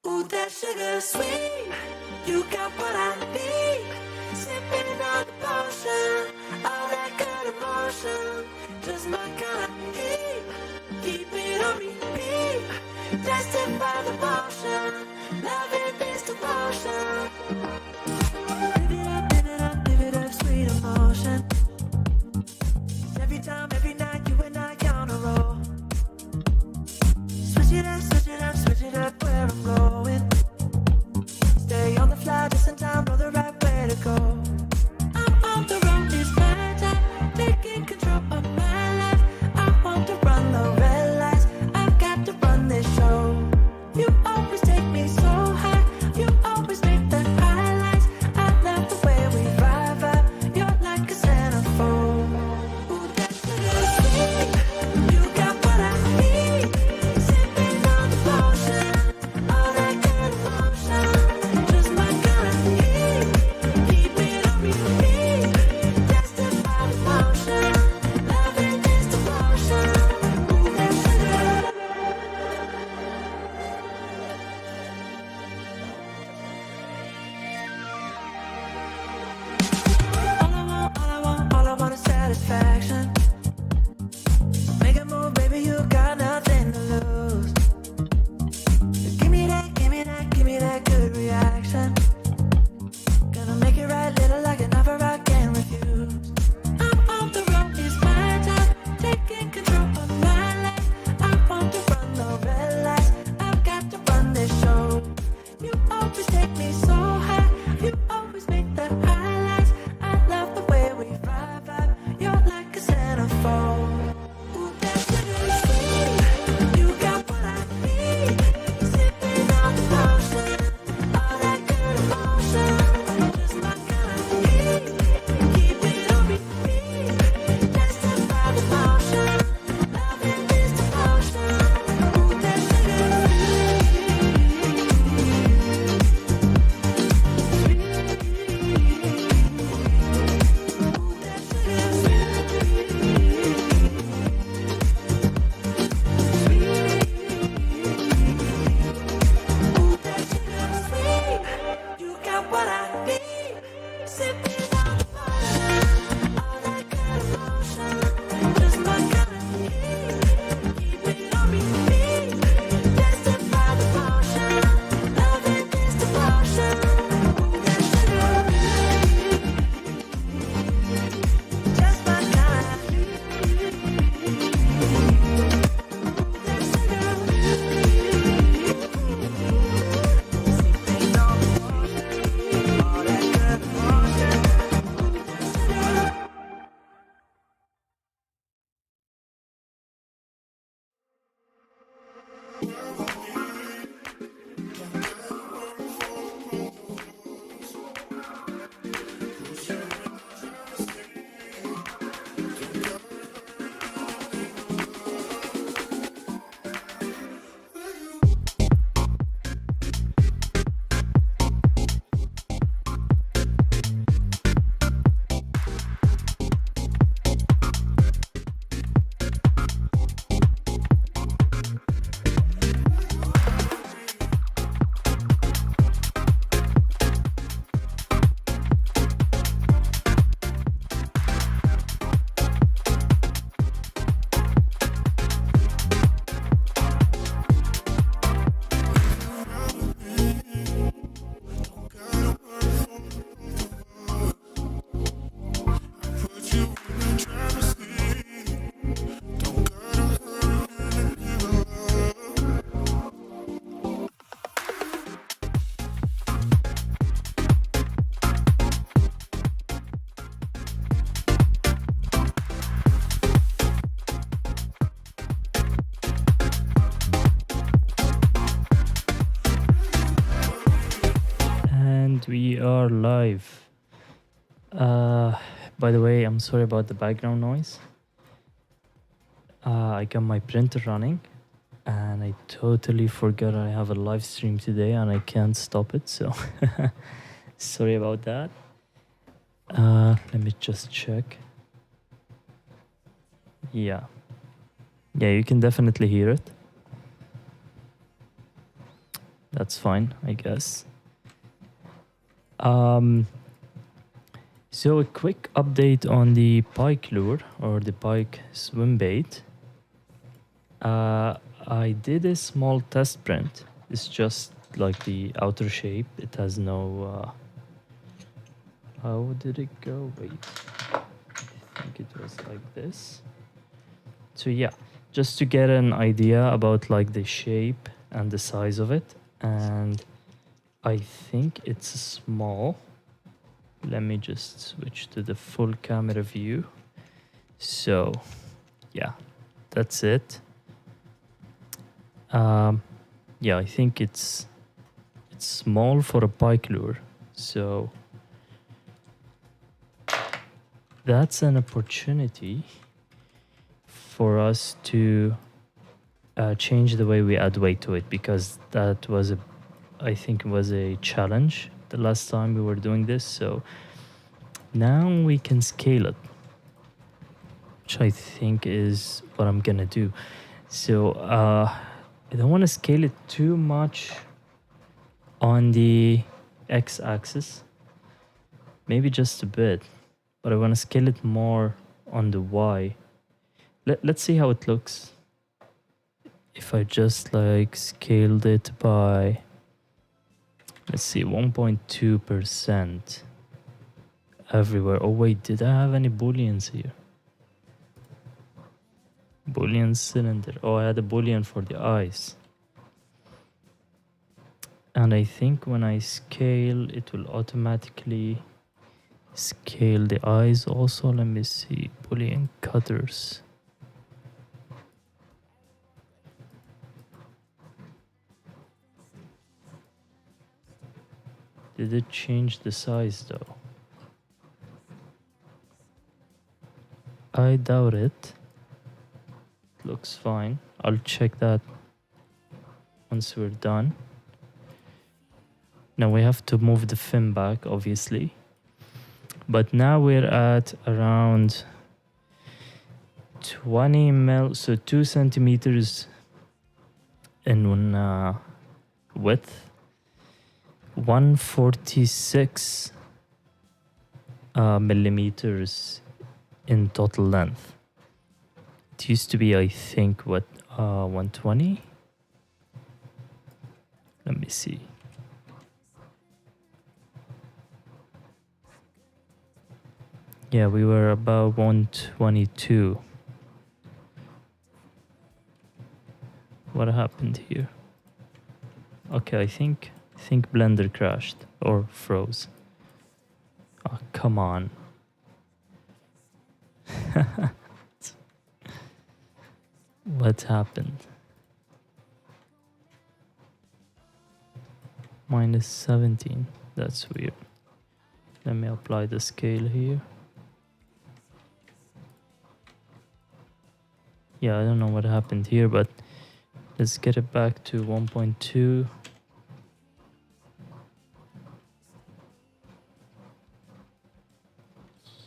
Ooh, that sugar sweet, you got what I need. Sipping on the potion, all that good emotion, just my kind of heat. Keep it on repeat, tested by the motion, loving this devotion. Live it up, live it up, sweet emotion. Every time, every night, you and I on a roll. Switch it up, switch it up, switch it up where I'm going. Stay on the fly, just in time, know the right way to go. I'm on the road, it's my time, taking control of my life. I want to run the red lights, I've got to run this show. You always take me so high, you always make the highlights. I love the way we vibe, you're like a centerfold. Ooh, that's sugar sweet, you got what I need. Sipping on the potion, all that good emotion, just my kind of heat. Keep it on repeat, tested by the motion, loving this devotion. Ooh, that's sugar. All I want is satisfaction. Make a move, baby, you got nothing to lose. Give me that, give me that, give me that good reaction. Gonna make it right, little like an offer I can't refuse. I'm on the road, it's my time, taking control of my life. I want to run the red lights, I've got to run this show. You always take me so high, you always make the highlights. I love the way we vibe, you're like a centerfold. Ooh, that sugar sweet, you got what I need. Sipping on the potion, all that good emotion, just my kind of heat. Keep it on repeat, tested by the motion, loving this devotion. Ooh, that sugar sweet, you got what I need. Sipping on the potion, all that good emotion, just my kind of heat. Keep it on repeat, tested by the motion, loving this devotion. Ooh, that sugar, just my kind of heat. That sugar, sipping on the potion, all that good emotion. And we are live. By the way, I'm sorry about the background noise. I got my printer running and I totally forgot I have a live stream today and I can't stop it, so sorry about that. Let me just check. Yeah, you can definitely hear it. That's fine, I guess. So a quick update on the pike lure or the pike swim bait. I did a small test print. It's just like the outer shape. It has no. How did it go? Wait, I think it was like this. So yeah, just to get an idea about like the shape and the size of it, and I think it's small. Let me just switch to the full camera view. So yeah, that's it. Yeah, I think it's small for a pike lure, so that's an opportunity for us to change the way we add weight to it, because that was I think was a challenge the last time we were doing this. So now we can scale it, which I think is what I'm gonna do. So I don't want to scale it too much on the x-axis, maybe just a bit, but I want to scale it more on the y. Let's see how it looks if I just like scaled it by, let's see, 1.2% everywhere. Oh wait, did I have any booleans here? Boolean cylinder. Oh, I had a boolean for the eyes. And I think when I scale, it will automatically scale the eyes also. Let me see, boolean cutters. Did it change the size though? I doubt it. It looks fine. I'll check that once we're done. Now we have to move the fin back, obviously. But now we're at around 20 mil, so 2 centimeters in width, 146 millimeters in total length. It used to be, I think, what, 120? Let me see. Yeah, we were about 122. What happened here? Okay, I think Blender crashed or froze. Oh, come on. What happened? Minus 17. That's weird. Let me apply the scale here. Yeah, I don't know what happened here, but let's get it back to 1.2.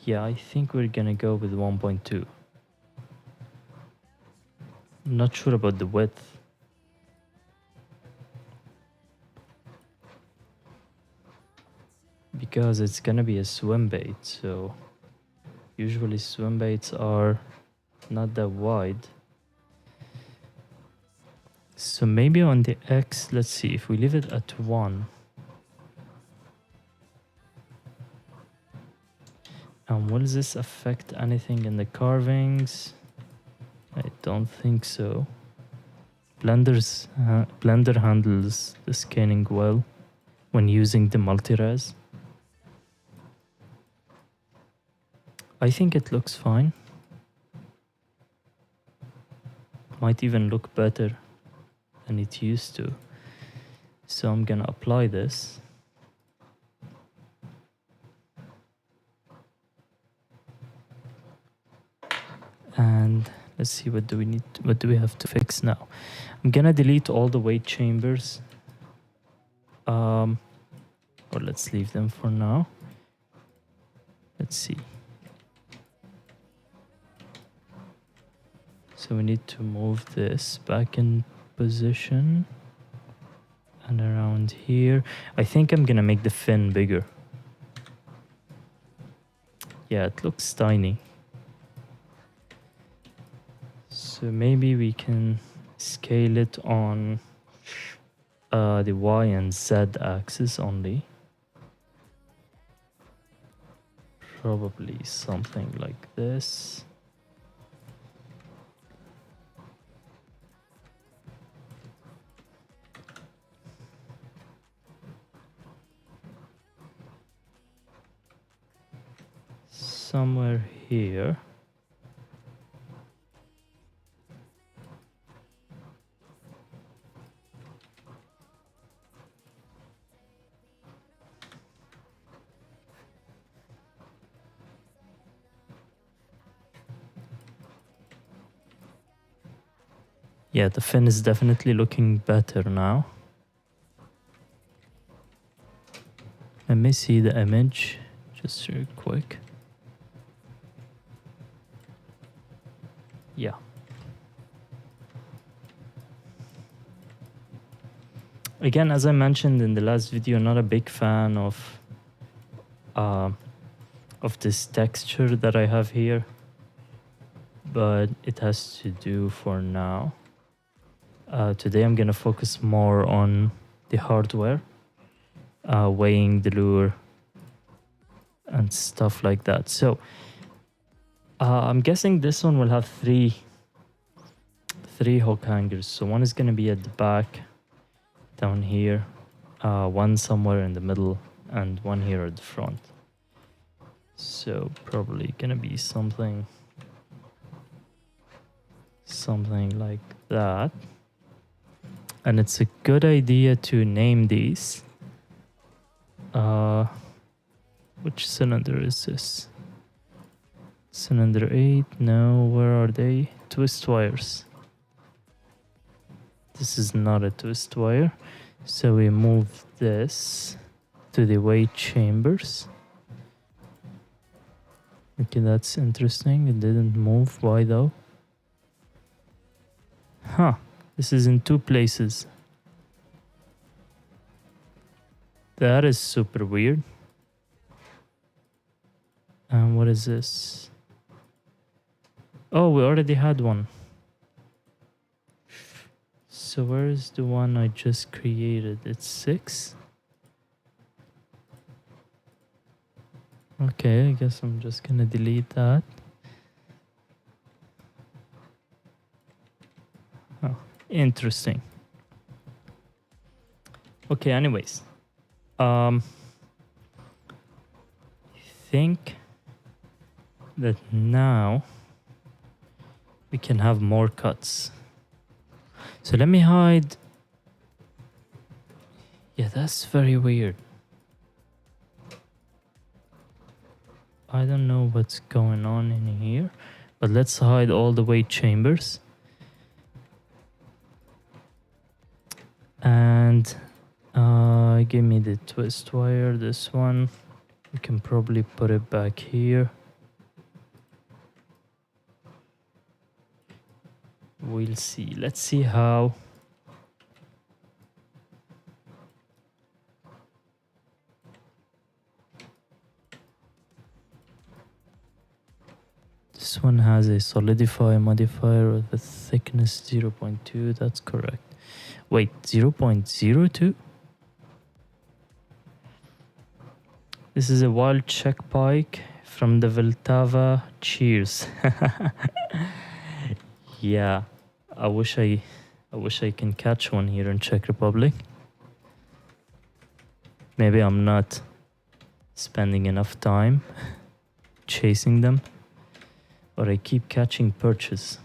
Yeah, I think we're gonna go with 1.2. I'm not sure about the width. Because it's gonna be a swim bait, so usually swim baits are not that wide. So maybe on the X, let's see, if we leave it at 1. Will this affect anything in the carvings? I don't think so. Blender handles the scanning well when using the multi-res. I think it looks fine. Might even look better than it used to. So I'm gonna apply this. And let's see, what do we have to fix now? I'm gonna delete all the weight chambers. Or let's leave them for now. Let's see. So we need to move this back in position and around around here. I think I'm gonna make the fin bigger. Yeah, it looks tiny. So maybe we can scale it on the Y and Z axis only. Probably something like this. Somewhere here. Yeah, the fin is definitely looking better now. Let me see the image just real quick. Yeah. Again, as I mentioned in the last video, not a big fan of this texture that I have here, but it has to do for now. Today I'm gonna focus more on the hardware, weighing the lure and stuff like that. So I'm guessing this one will have three hook hangers. So one is gonna be at the back down here, one somewhere in the middle, and one here at the front. So probably gonna be something like that. And it's a good idea to name these. Which cylinder is this? Cylinder 8? No, where are they? Twist wires. This is not a twist wire. So we move this to the weight chambers. Okay, that's interesting. It didn't move. Why though? Huh. This is in two places. That is super weird. And what is this? Oh, we already had one. So where is the one I just created? It's 6. Okay, I guess I'm just gonna delete that. Oh, interesting. Okay, anyways. I think that now we can have more cuts. So let me hide. Yeah, that's very weird. I don't know what's going on in here, but let's hide all the weight chambers. And give me the twist wire, this one. We can probably put it back here. We'll see. Let's see how. This one has a solidify modifier with a thickness 0.2. That's correct. Wait, 0.02? This is a wild Czech pike from the Vltava. Cheers. Yeah, I wish I can catch one here in Czech Republic. Maybe I'm not spending enough time chasing them, but I keep catching perches.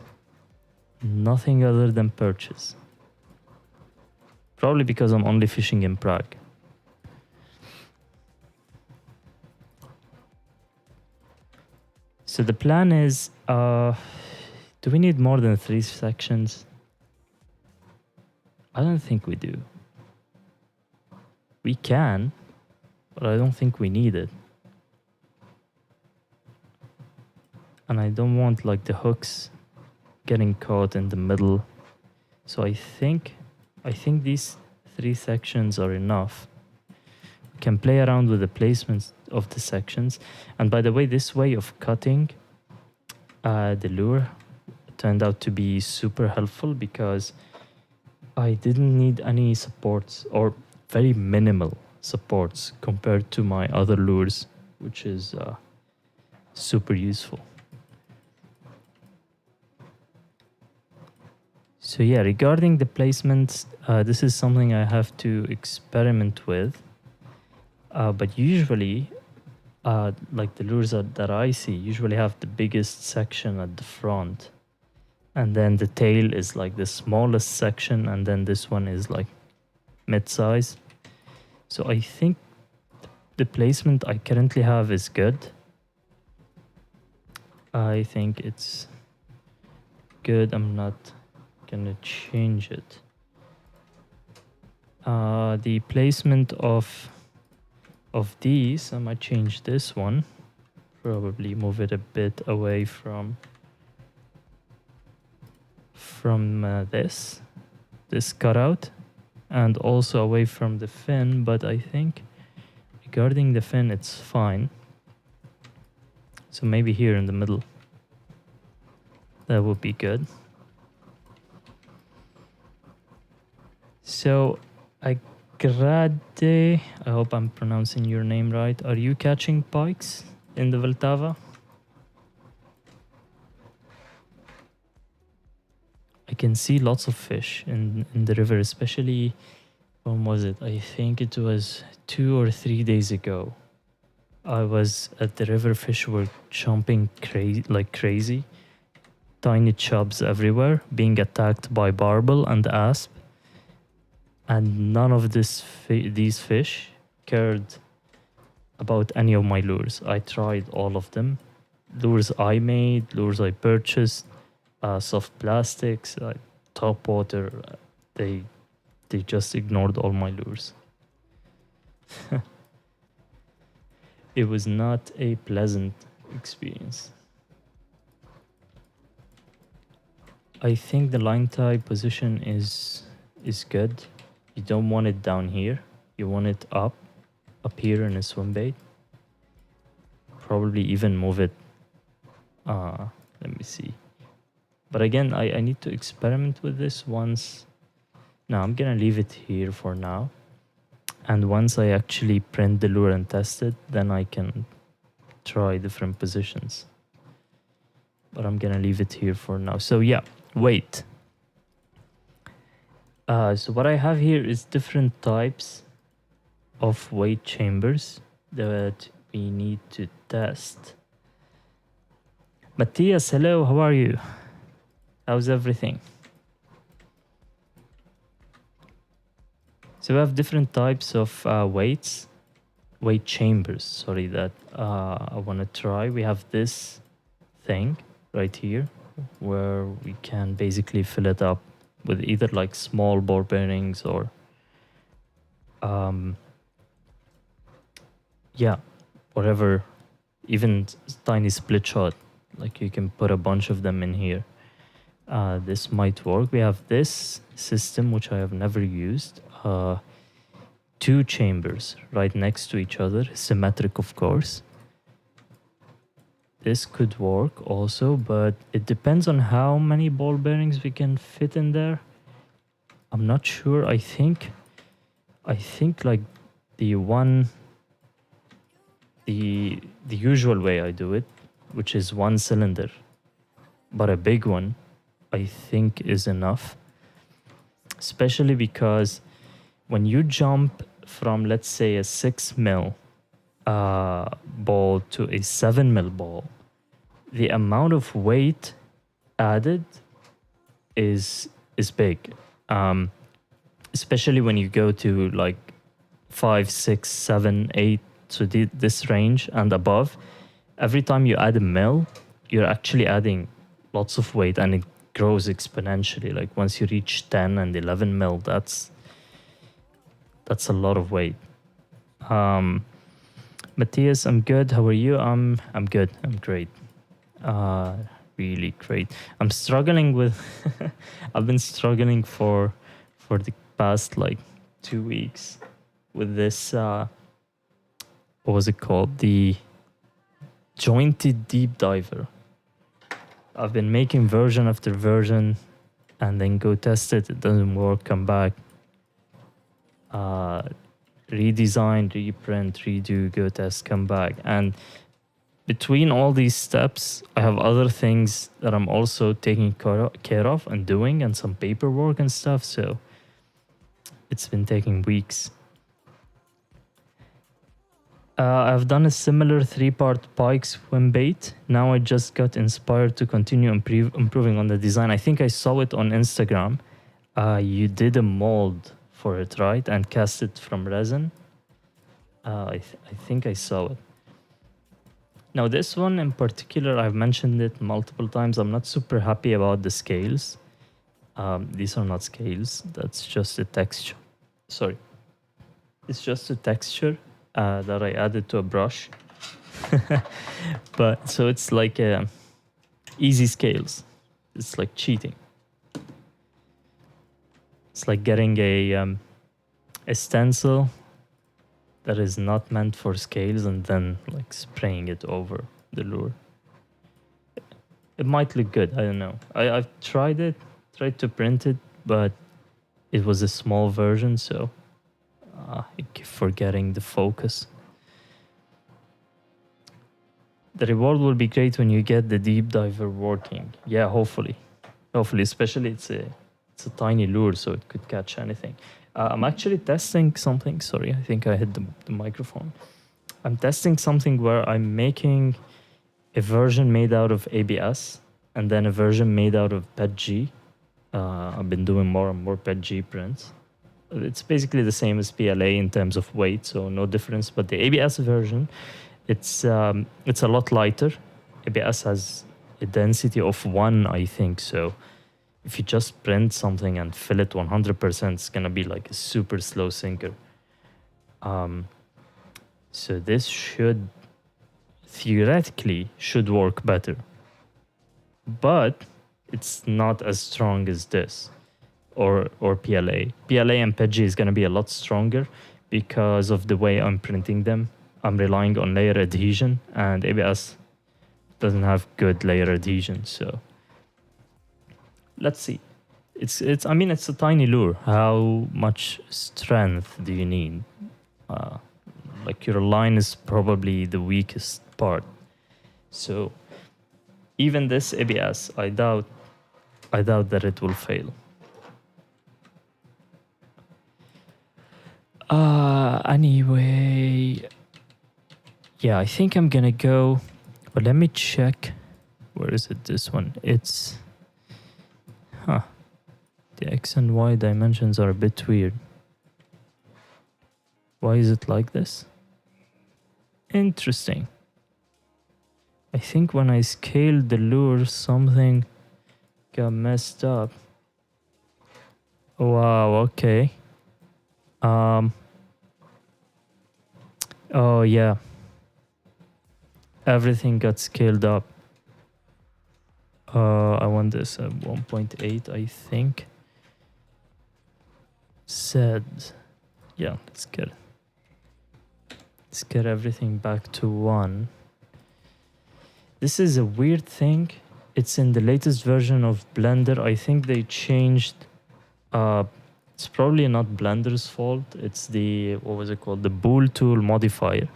Nothing other than perches. Probably because I'm only fishing in Prague. So the plan is, do we need more than 3 sections? I don't think we do. We can, but I don't think we need it. And I don't want like the hooks getting caught in the middle. So I think these 3 sections are enough. We can play around with the placements of the sections. And by the way, this way of cutting the lure turned out to be super helpful because I didn't need any supports, or very minimal supports compared to my other lures, which is super useful. So yeah, regarding the placements, this is something I have to experiment with. But usually, like the lures that I see, usually have the biggest section at the front. And then the tail is like the smallest section, and then this one is like mid-size. So I think the placement I currently have is good. I think it's good. I'm not gonna change it. The placement of these, I might change this one. Probably move it a bit away from this cutout, and also away from the fin. But I think regarding the fin, it's fine. So maybe here in the middle, that would be good. So Agrade, I hope I'm pronouncing your name right. Are you catching pikes in the Vltava? I can see lots of fish in the river, especially, when was it? I think it was 2 or 3 days ago. I was at the river, fish were jumping like crazy. Tiny chubs everywhere, being attacked by barbel and asp. And none of these fish cared about any of my lures. I tried all of them. Lures I made, lures I purchased, soft plastics, top water. They just ignored all my lures. It was not a pleasant experience. I think the line tie position is good. You don't want it down here. You want it up here in a swim bait. Probably even move it. Let me see. But again, I need to experiment with this once. No, I'm gonna leave it here for now. And once I actually print the lure and test it, then I can try different positions. But I'm gonna leave it here for now. So yeah, weight. So what I have here is different types of weight chambers that we need to test. Matthias, hello, how are you? How's everything? So we have different types of weight chambers, sorry, that I want to try. We have this thing right here where we can basically fill it up with either like small ball bearings or yeah, whatever, even tiny split shot, like you can put a bunch of them in here. This might work. We have this system which I have never used, 2 chambers right next to each other, symmetric of course. This could work also, but it depends on how many ball bearings we can fit in there. I'm not sure. I think like the usual way I do it, which is 1 cylinder, but a big one, I think is enough. Especially because when you jump from, let's say, a 6 mil ball to a 7 mil ball, the amount of weight added is big. Especially when you go to like 5, 6, 7, 8, so this range and above. Every time you add a mil, you're actually adding lots of weight, and it grows exponentially. Like once you reach 10 and 11 mil, that's a lot of weight. Matthias, I'm good. How are you? I'm good. I'm great. Really great. I'm struggling with I've been struggling for the past like 2 weeks with this, what was it called? The jointed deep diver. I've been making version after version and then go test it. It doesn't work, come back. Redesign, reprint, redo, go test, come back. And between all these steps, I have other things that I'm also taking care of and doing, and some paperwork and stuff. So it's been taking weeks. I've done a similar 3-part Pike swim bait. Now I just got inspired to continue improving on the design. I think I saw it on Instagram. You did a mold for it, right? And cast it from resin. I think I saw it. Now this one in particular, I've mentioned it multiple times. I'm not super happy about the scales. These are not scales. That's just a texture. Sorry. It's just a texture that I added to a brush. But so it's like easy scales. It's like cheating. It's like getting a stencil that is not meant for scales and then like spraying it over the lure. It might look good. I don't know. I've tried to print it, but it was a small version, so I keep forgetting the focus. The reward will be great when you get the deep diver working. Yeah, hopefully, especially it's a tiny lure, so it could catch anything. I'm actually testing something. Sorry, I think I hit the microphone. I'm testing something where I'm making a version made out of ABS and then a version made out of PETG. I've been doing more and more PETG prints. It's basically the same as PLA in terms of weight, so no difference. But the ABS version, it's a lot lighter. ABS has a density of 1, I think, so if you just print something and fill it 100%, it's gonna be like a super slow sinker. So this should theoretically work better, but it's not as strong as this or PLA. PLA and PETG is gonna be a lot stronger because of the way I'm printing them. I'm relying on layer adhesion, and ABS doesn't have good layer adhesion, so let's see. It's I mean, it's a tiny lure. How much strength do you need? Like your line is probably the weakest part. So even this ABS, I doubt that it will fail. Anyway, yeah, I think I'm gonna go, but let me check. Where is it? This one. It's the X and Y dimensions are a bit weird. Why is it like this? Interesting. I think when I scaled the lure, something got messed up. Wow, okay. Oh yeah. Everything got scaled up. I want this at 1.8, I think. Said, yeah, let's get everything back to 1. This is a weird thing. It's in the latest version of Blender. I think they changed. It's probably not Blender's fault. It's the, what was it called? The Bool tool modifier.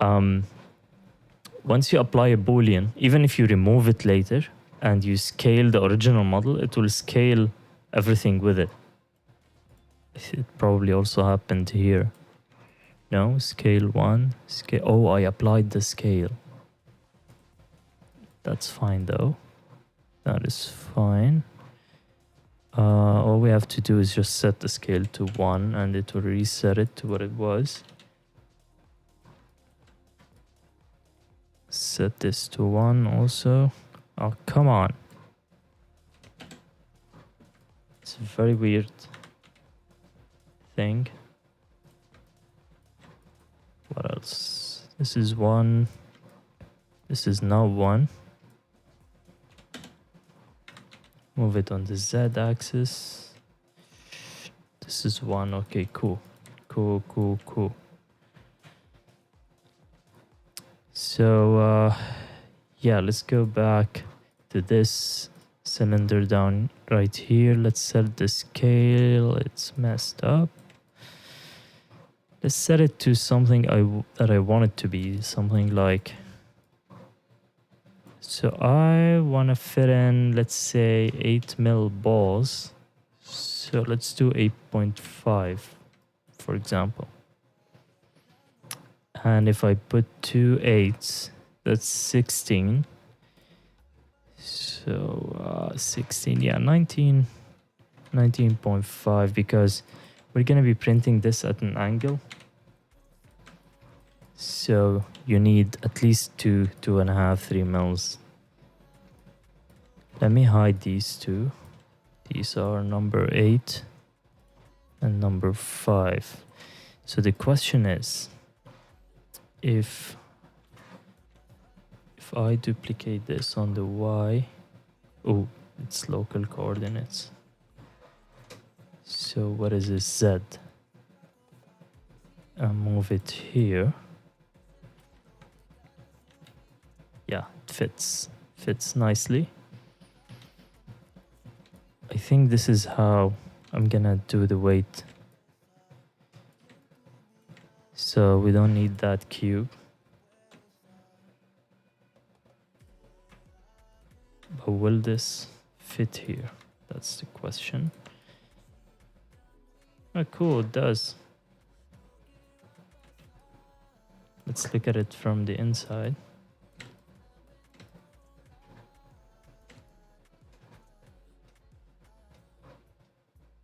Once you apply a Boolean, even if you remove it later and you scale the original model, it will scale everything with it. It probably also happened here. No, scale 1, scale. Oh, I applied the scale. That's fine though. That is fine. All we have to do is just set the scale to 1 and it will reset it to what it was. Set this to 1 also. Oh, come on. It's a very weird thing. What else? This is 1. This is now 1. Move it on the Z axis. this is 1. Okay, cool. Cool. So yeah, let's go back to this cylinder down right here. Let's set the scale. It's messed up. Let's set it to something that I want it to be, something like, so I want to fit in, let's say 8 mil balls. So let's do 8.5, for example. And if I put 2 8s, that's 16. So 16, yeah, 19.5, because we're going to be printing this at an angle. So you need at least 2.5, 3 mils. Let me hide these two. These are number 8 and number 5. So the question is, if I duplicate this on the Y, oh, it's local coordinates. So what is this, Z? And move it here. Yeah, it fits nicely. I think this is how I'm gonna do the weight. So we don't need that cube. But will this fit here? That's the question. Oh, cool, it does. Let's look at it from the inside.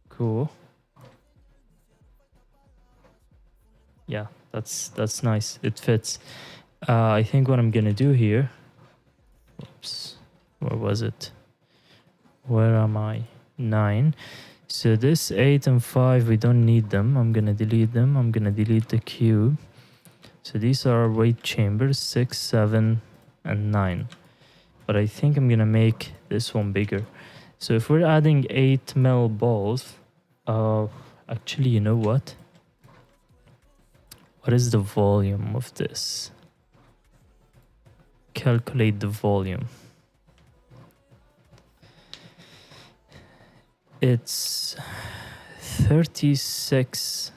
Cool. Yeah, that's nice. It fits. I think what I'm gonna do here. Oops, where was it? Where am I? 9. So this 8 and 5, we don't need them. I'm gonna delete them. I'm gonna delete the cube. So these are weight chambers, 6, 7, and 9. But I think I'm gonna make this one bigger. So if we're adding 8 mil balls, actually, you know what? What is the volume of this? Calculate the volume. It's 36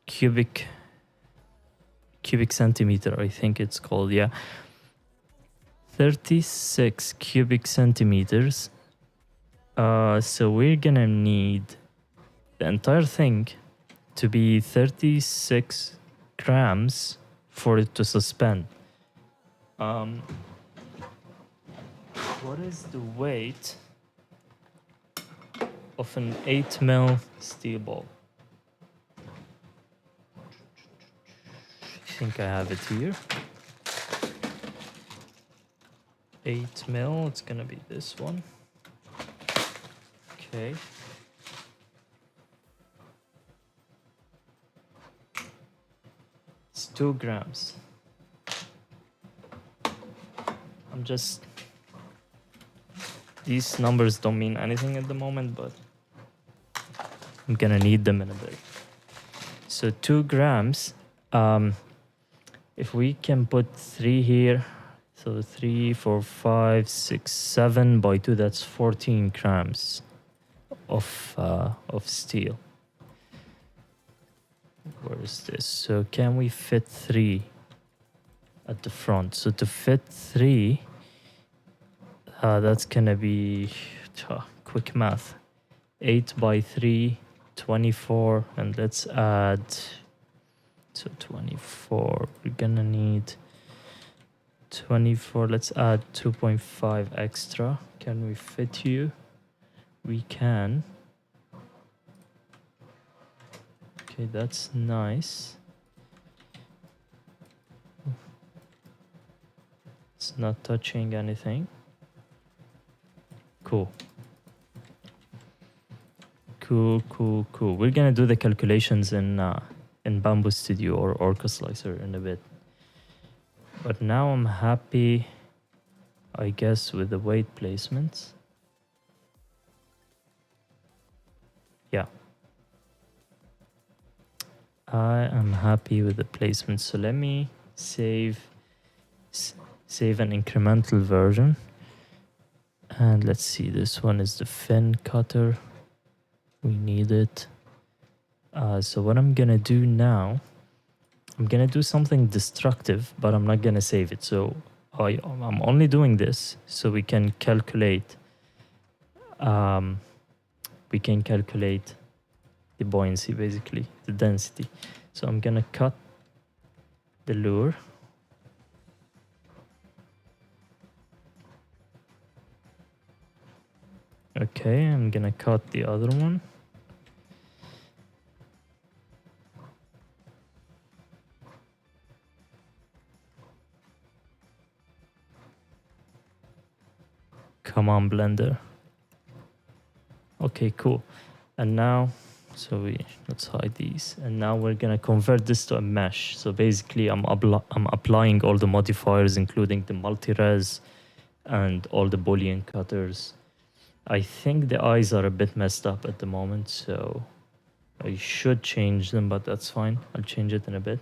cubic centimeter, I think it's called, yeah. 36 cubic centimeters. So we're gonna need the entire thing to be 36 grams for it to suspend. What is the weight of an 8 mil steel ball? I think I have it here. 8 mil, it's gonna be this one. Okay. It's 2 grams. These numbers don't mean anything at the moment, but I'm gonna need them in a bit. So 2 grams. If we can put 3 here, so 3, 4, 5, 6, 7 by 2, that's 14 grams of steel. Where is this? So can we fit 3 at the front? So to fit 3, that's gonna be quick math. 8 by 3, 24, and let's add. So 24. We're gonna need 24. Let's add 2.5 extra. Can we fit you? We can. Okay, that's nice. It's not touching anything. Cool. Cool. We're gonna do the calculations in Bamboo Studio or Orca Slicer in a bit. But now I'm happy, I guess, with the weight placements. Yeah. I am happy with the placement. So let me save an incremental version. And let's see, this one is the fin cutter. We need it. So what I'm gonna do now, I'm gonna do something destructive, but I'm not gonna save it. So I'm only doing this so we can calculate the buoyancy, basically the density. So I'm gonna cut the lure. Okay, I'm gonna cut the other one. Come on, Blender. Okay, cool. And now, let's hide these. And now we're gonna convert this to a mesh. So basically, I'm applying all the modifiers, including the multi-res and all the Boolean cutters. I think the eyes are a bit messed up at the moment, so I should change them, but that's fine. I'll change it in a bit.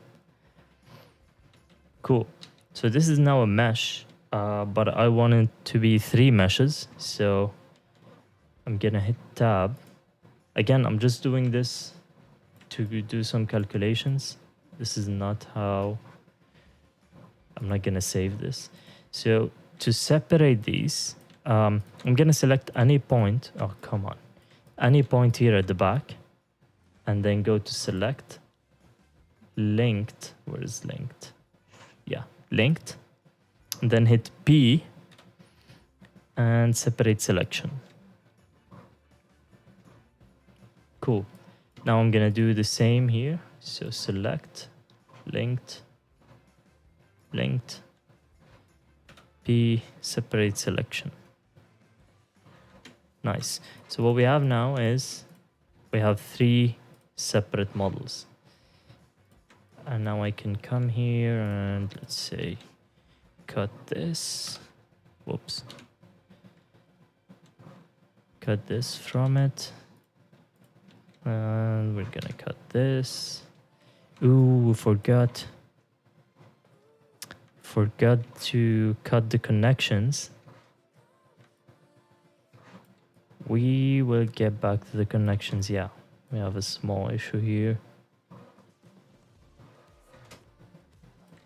Cool. So this is now a mesh, but I want it to be 3 meshes. So I'm gonna hit tab. Again, I'm just doing this to do some calculations. This is not how, I'm not gonna save this. So to separate these, I'm gonna select any point. Oh, come on. Any point here at the back, and then go to select, linked. Where is linked? Yeah, linked. And then hit P and separate selection. Cool. Now I'm gonna do the same here. So select, linked, linked, P, separate selection. Nice. So what we have now is we have 3 separate models. And now I can come here and let's say cut this. Whoops. Cut this from it. And we're gonna cut this. Ooh, forgot to cut the connections. We will get back to the connections. Yeah, we have a small issue here.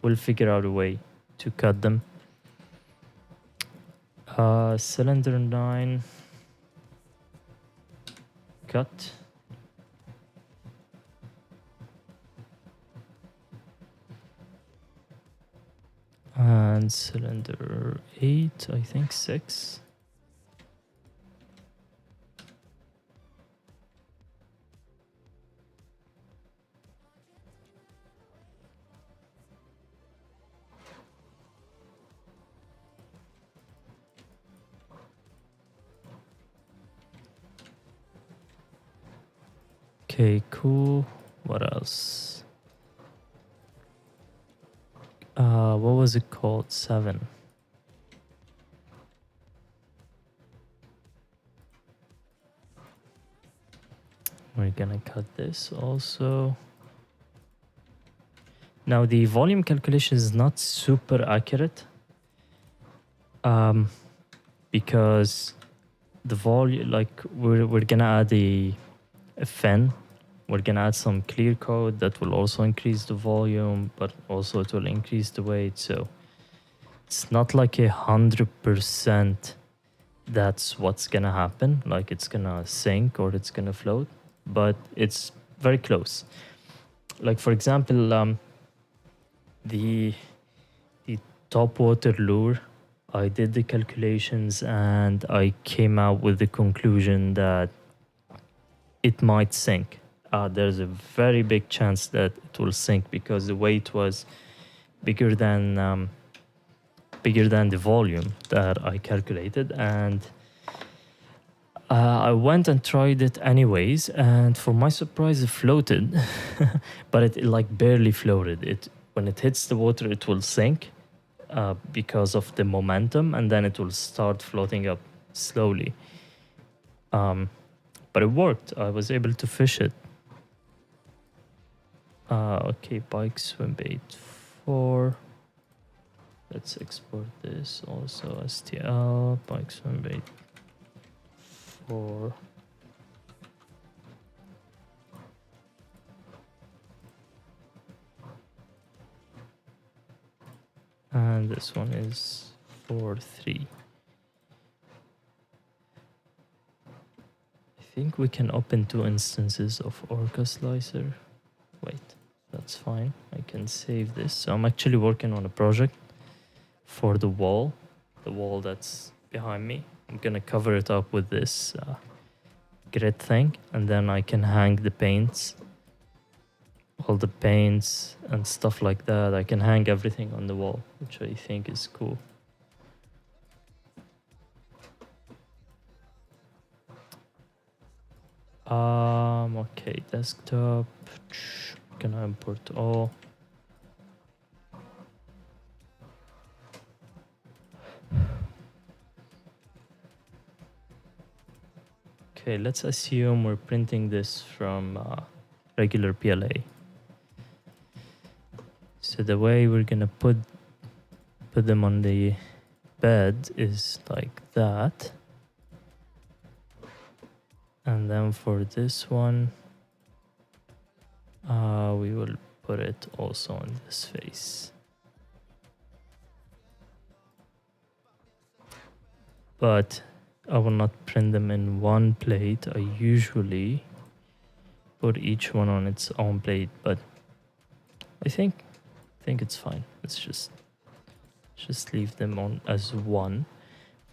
We'll figure out a way to cut them. Cylinder 9, cut. And cylinder 8, I think 6. Okay, cool. What else? What was it called? 7. We're gonna cut this also. Now the volume calculation is not super accurate, because the volume, like we're gonna add a fin. We're gonna add some clear code that will also increase the volume, but also it will increase the weight. So it's not like 100% that's what's gonna happen. Like it's gonna sink or it's gonna float, but it's very close. Like for example, the top water lure, I did the calculations and I came out with the conclusion that it might sink. There's a very big chance that it will sink because the weight was bigger than the volume that I calculated, and I went and tried it anyways, and for my surprise it floated. But it like barely floated. When it hits the water it will sink because of the momentum, and then it will start floating up slowly. But but it worked. I was able to fish it. Okay, Pike swim bait 4. Let's export this also. STL Pike swim bait 4. And this one is 4.3. I think we can open 2 instances of Orca Slicer. Wait, that's fine. I can save this. So I'm actually working on a project for the wall that's behind me. I'm gonna cover it up with this grid thing, and then I can hang the paints, all the paints and stuff like that. I can hang everything on the wall, which I think is cool. Okay, desktop. Gonna import all. Okay, let's assume we're printing this from regular PLA. So the way we're gonna put them on the bed is like that. And then for this one, we will put it also on this face. But I will not print them in one plate. I usually put each one on its own plate, but I think it's fine. Let's just leave them on as one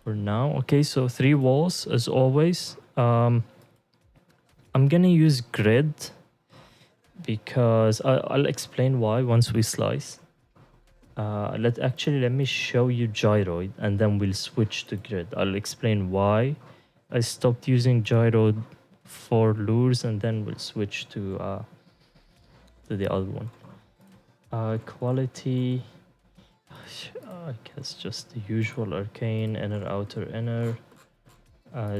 for now. Okay, so 3 walls as always. I'm gonna use grid because I'll explain why once we slice. Let me show you gyroid, and then we'll switch to grid. I'll explain why I stopped using gyroid for lures, and then we'll switch to the other one. Quality, I guess just the usual arcane, inner, outer, inner.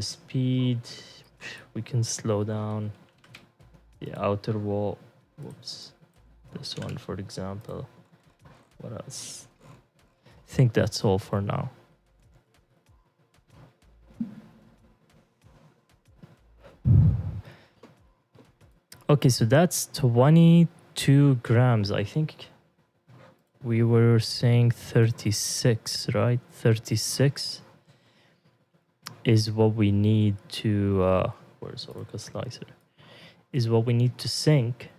Speed, we can slow down the outer wall. Whoops, this one for example. What else? I think that's all for now. Okay, so that's 22 grams. I think we were saying 36, right? 36 is what we need to where's Orca Slicer? Is what we need to sink.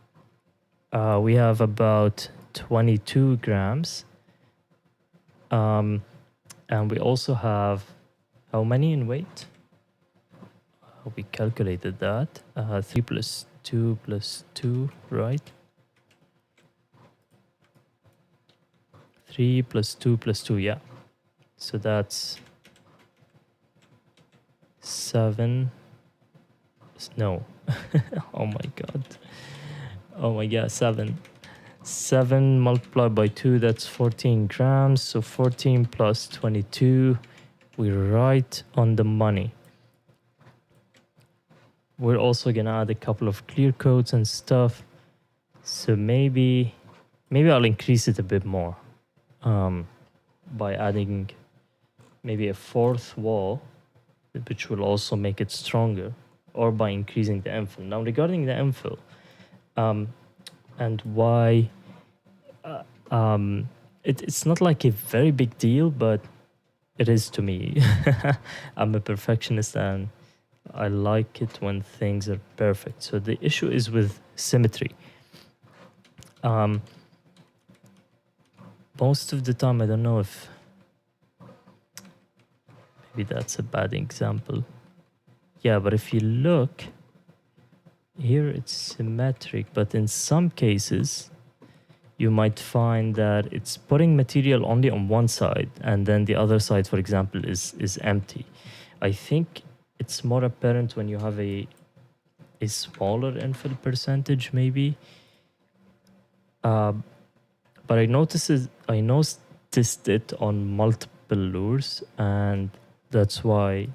We have about 22 grams. And we also have how many in weight? We calculated that. 3 plus 2 plus 2, right? 3 plus 2 plus 2, yeah. So that's 7. No. Oh my god. Oh my god, 7. 7 multiplied by 2, that's 14 grams. So 14 plus 22, we're right on the money. We're also gonna add a couple of clear coats and stuff. So maybe I'll increase it a bit more by adding maybe a 4th wall, which will also make it stronger, or by increasing the infill. Now regarding the infill, and why it's not like a very big deal, but it is to me. I'm a perfectionist and I like it when things are perfect. So the issue is with symmetry. Most of the time, I don't know if maybe that's a bad example. Yeah, but if you look here, it's symmetric, but in some cases you might find that it's putting material only on one side and then the other side, for example, is empty. I think it's more apparent when you have a smaller infill percentage, maybe. But I noticed it on multiple lures, and that's why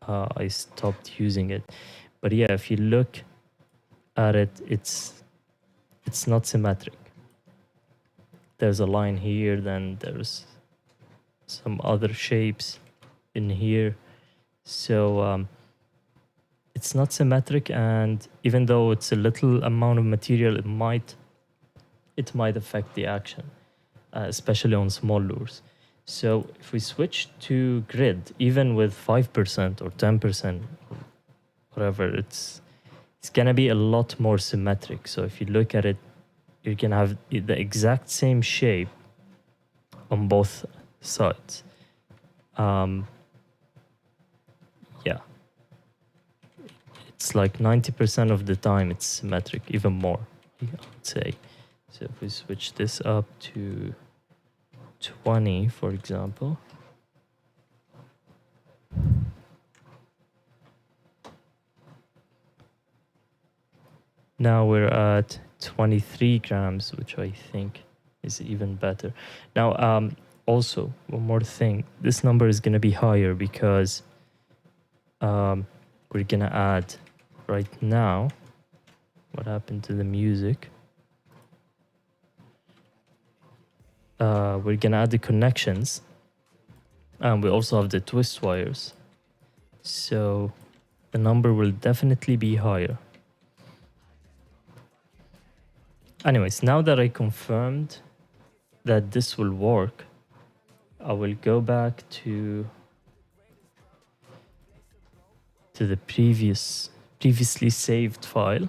I stopped using it. But yeah, if you look at it, it's not symmetric. There's a line here, then there's some other shapes in here. So it's not symmetric, and even though it's a little amount of material, it might affect the action, especially on small lures. So if we switch to grid, even with 5% or 10%, whatever, it's gonna be a lot more symmetric. So if you look at it, you can have the exact same shape on both sides. Yeah, it's like 90% of the time it's symmetric, even more, I would say. So if we switch this up to 20, for example, now we're at 23 grams, which I think is even better. Now, also, one more thing. This number is going to be higher because we're going to add right now. What happened to the music? We're going to add the connections. And we also have the twist wires. So the number will definitely be higher. Anyways, now that I confirmed that this will work, I will go back to the previously saved file.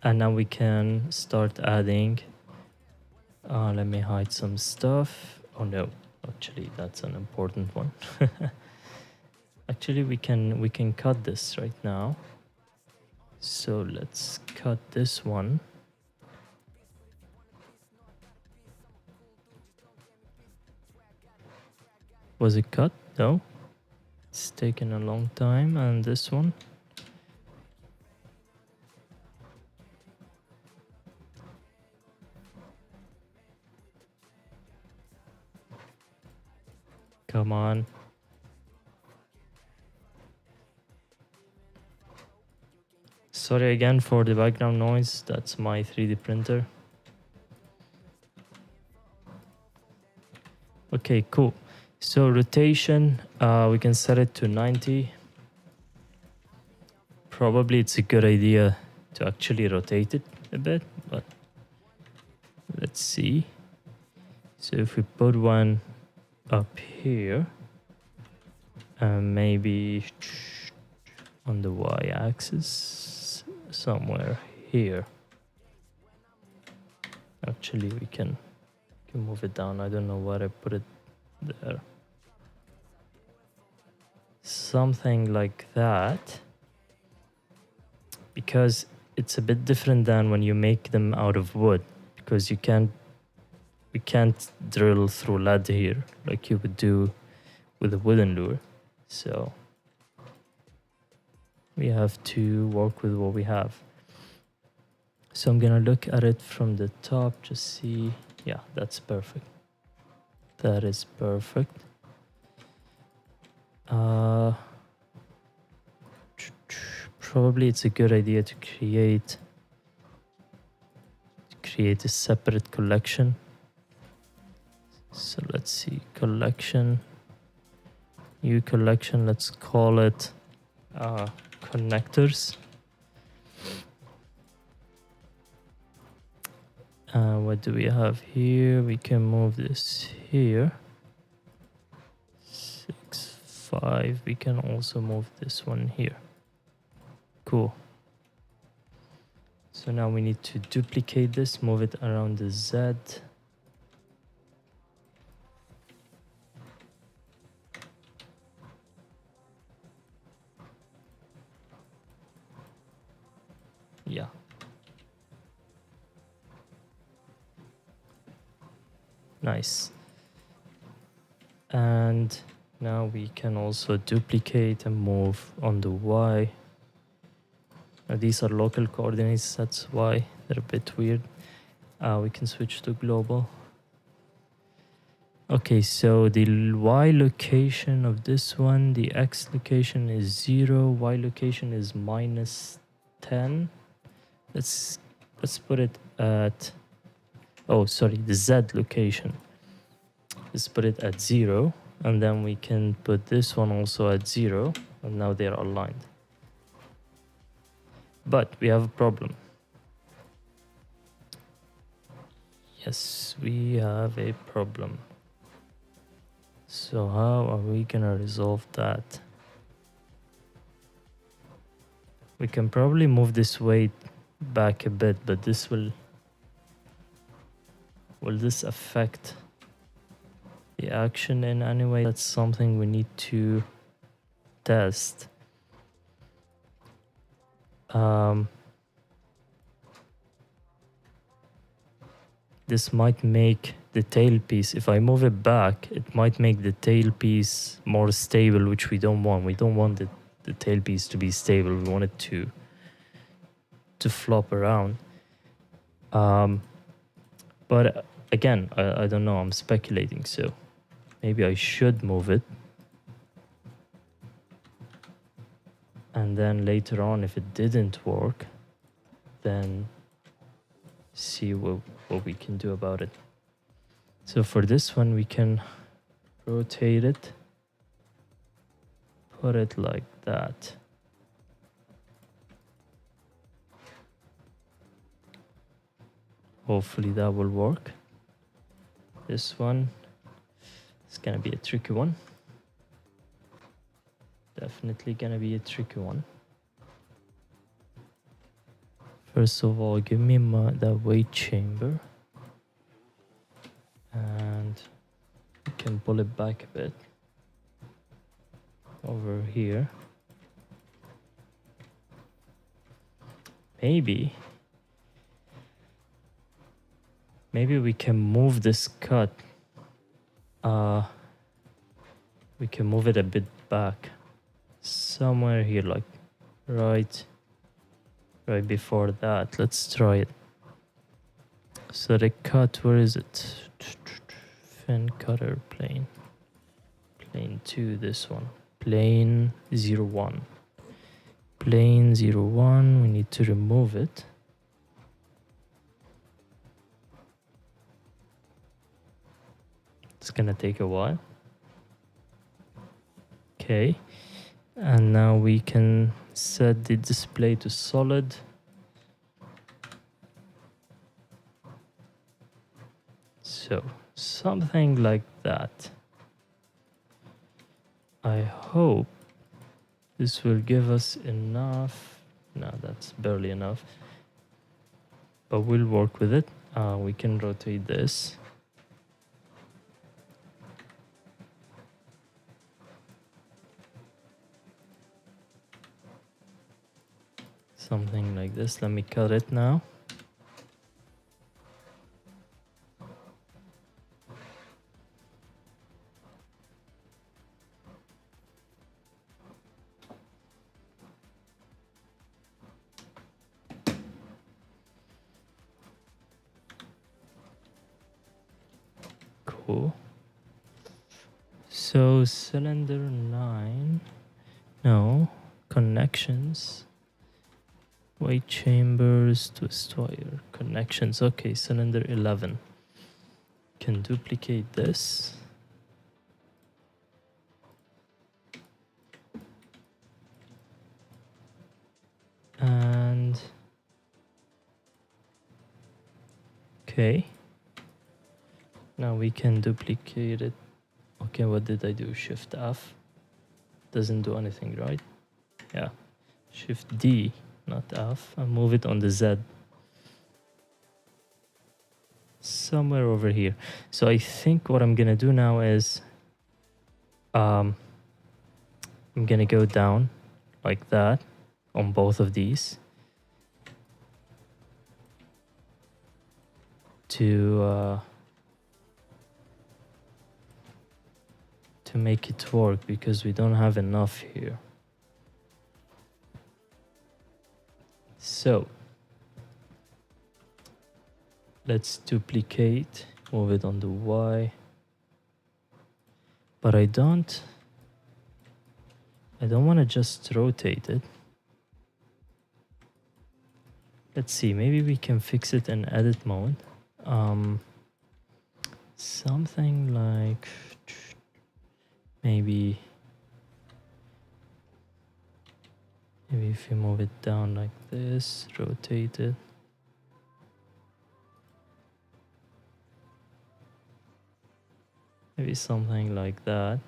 And now we can start adding. Let me hide some stuff. Oh no, actually that's an important one. Actually, we can cut this right now. So let's cut this one. Was it cut? No. It's taken a long time. And this one. Come on. Sorry again for the background noise. That's my 3D printer. Okay, cool. So rotation, we can set it to 90. Probably it's a good idea to actually rotate it a bit, but let's see. So if we put one up here, maybe on the y-axis, somewhere here. Actually, we can move it down. I don't know why I put it there. Something like that. Because it's a bit different than when you make them out of wood. Because we can't drill through lead here like you would do with a wooden lure. So we have to work with what we have. So I'm gonna look at it from the top, just see. Yeah, that's perfect. That is perfect. Probably it's a good idea to create a separate collection. So let's see, collection, new collection, let's call it connectors. What do we have here? We can move this here. 6, 5. We can also move this one here. Cool. So now we need to duplicate this, move it around the Z. Yeah. Nice. And now we can also duplicate and move on the Y. Now these are local coordinates, that's why they're a bit weird. We can switch to global. Okay, so the y location of this one, the x location is 0, y location is minus 10. Let's put it at, oh sorry, the z location. Let's put it at 0, and then we can put this one also at 0, and now they're aligned. But we have a problem. Yes, we have a problem. So how are we gonna resolve that? We can probably move this weight back a bit, but this will this affect the action in any way? That's something we need to test. This might make the tailpiece, if I move it back, it might make the tailpiece more stable, which we don't want. We don't want the tailpiece to be stable. We want it to flop around. But again, I don't know. I'm speculating, so maybe I should move it. And then later on, if it didn't work, then see what we can do about it. So for this one, we can rotate it, put it like that. Hopefully that will work. This one is gonna be a tricky one. Definitely gonna be a tricky one. First of all, give me that weight chamber, and we can pull it back a bit over here. Maybe we can move this cut. We can move it a bit back, somewhere here, like right before that. Let's try it. So the cut, where is it? Fin cutter plane. Plane 2, this one. Plane 01. Plane 01, we need to remove it. It's gonna take a while. Okay. And now we can set the display to solid. So something like that. I hope this will give us enough. No, that's barely enough. But we'll work with it. We can rotate this. Something like this. Let me cut it now. Cool. So cylinder 9, no, connections. Weight chambers, twist wire, connections. Okay, cylinder 11. Can duplicate this. And okay. Now we can duplicate it. Okay, what did I do? Shift F. Doesn't do anything, right? Yeah. Shift D, not F, and move it on the Z. Somewhere over here. So I think what I'm gonna do now is I'm gonna go down like that on both of these to make it work, because we don't have enough here. So let's duplicate, move it on the Y, but I don't want to just rotate it. Let's see, maybe we can fix it in edit mode. Something like maybe if you move it down like this, rotate it. Maybe something like that.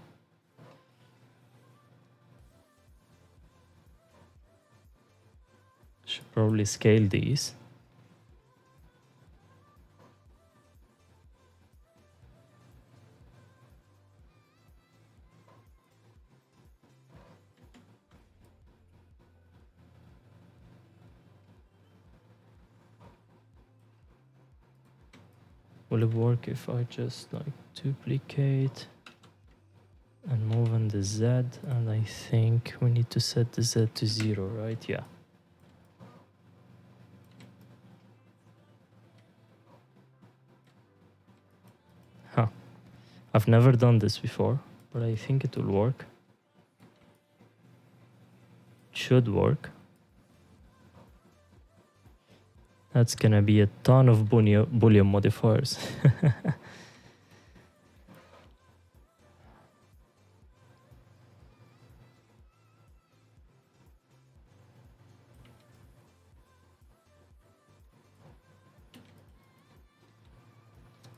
Should probably scale these. Will it work if I just like duplicate and move on the Z? And I think we need to set the Z to 0, right? Yeah. Huh. I've never done this before, but I think it will work. It should work. That's gonna be a ton of Boolean modifiers.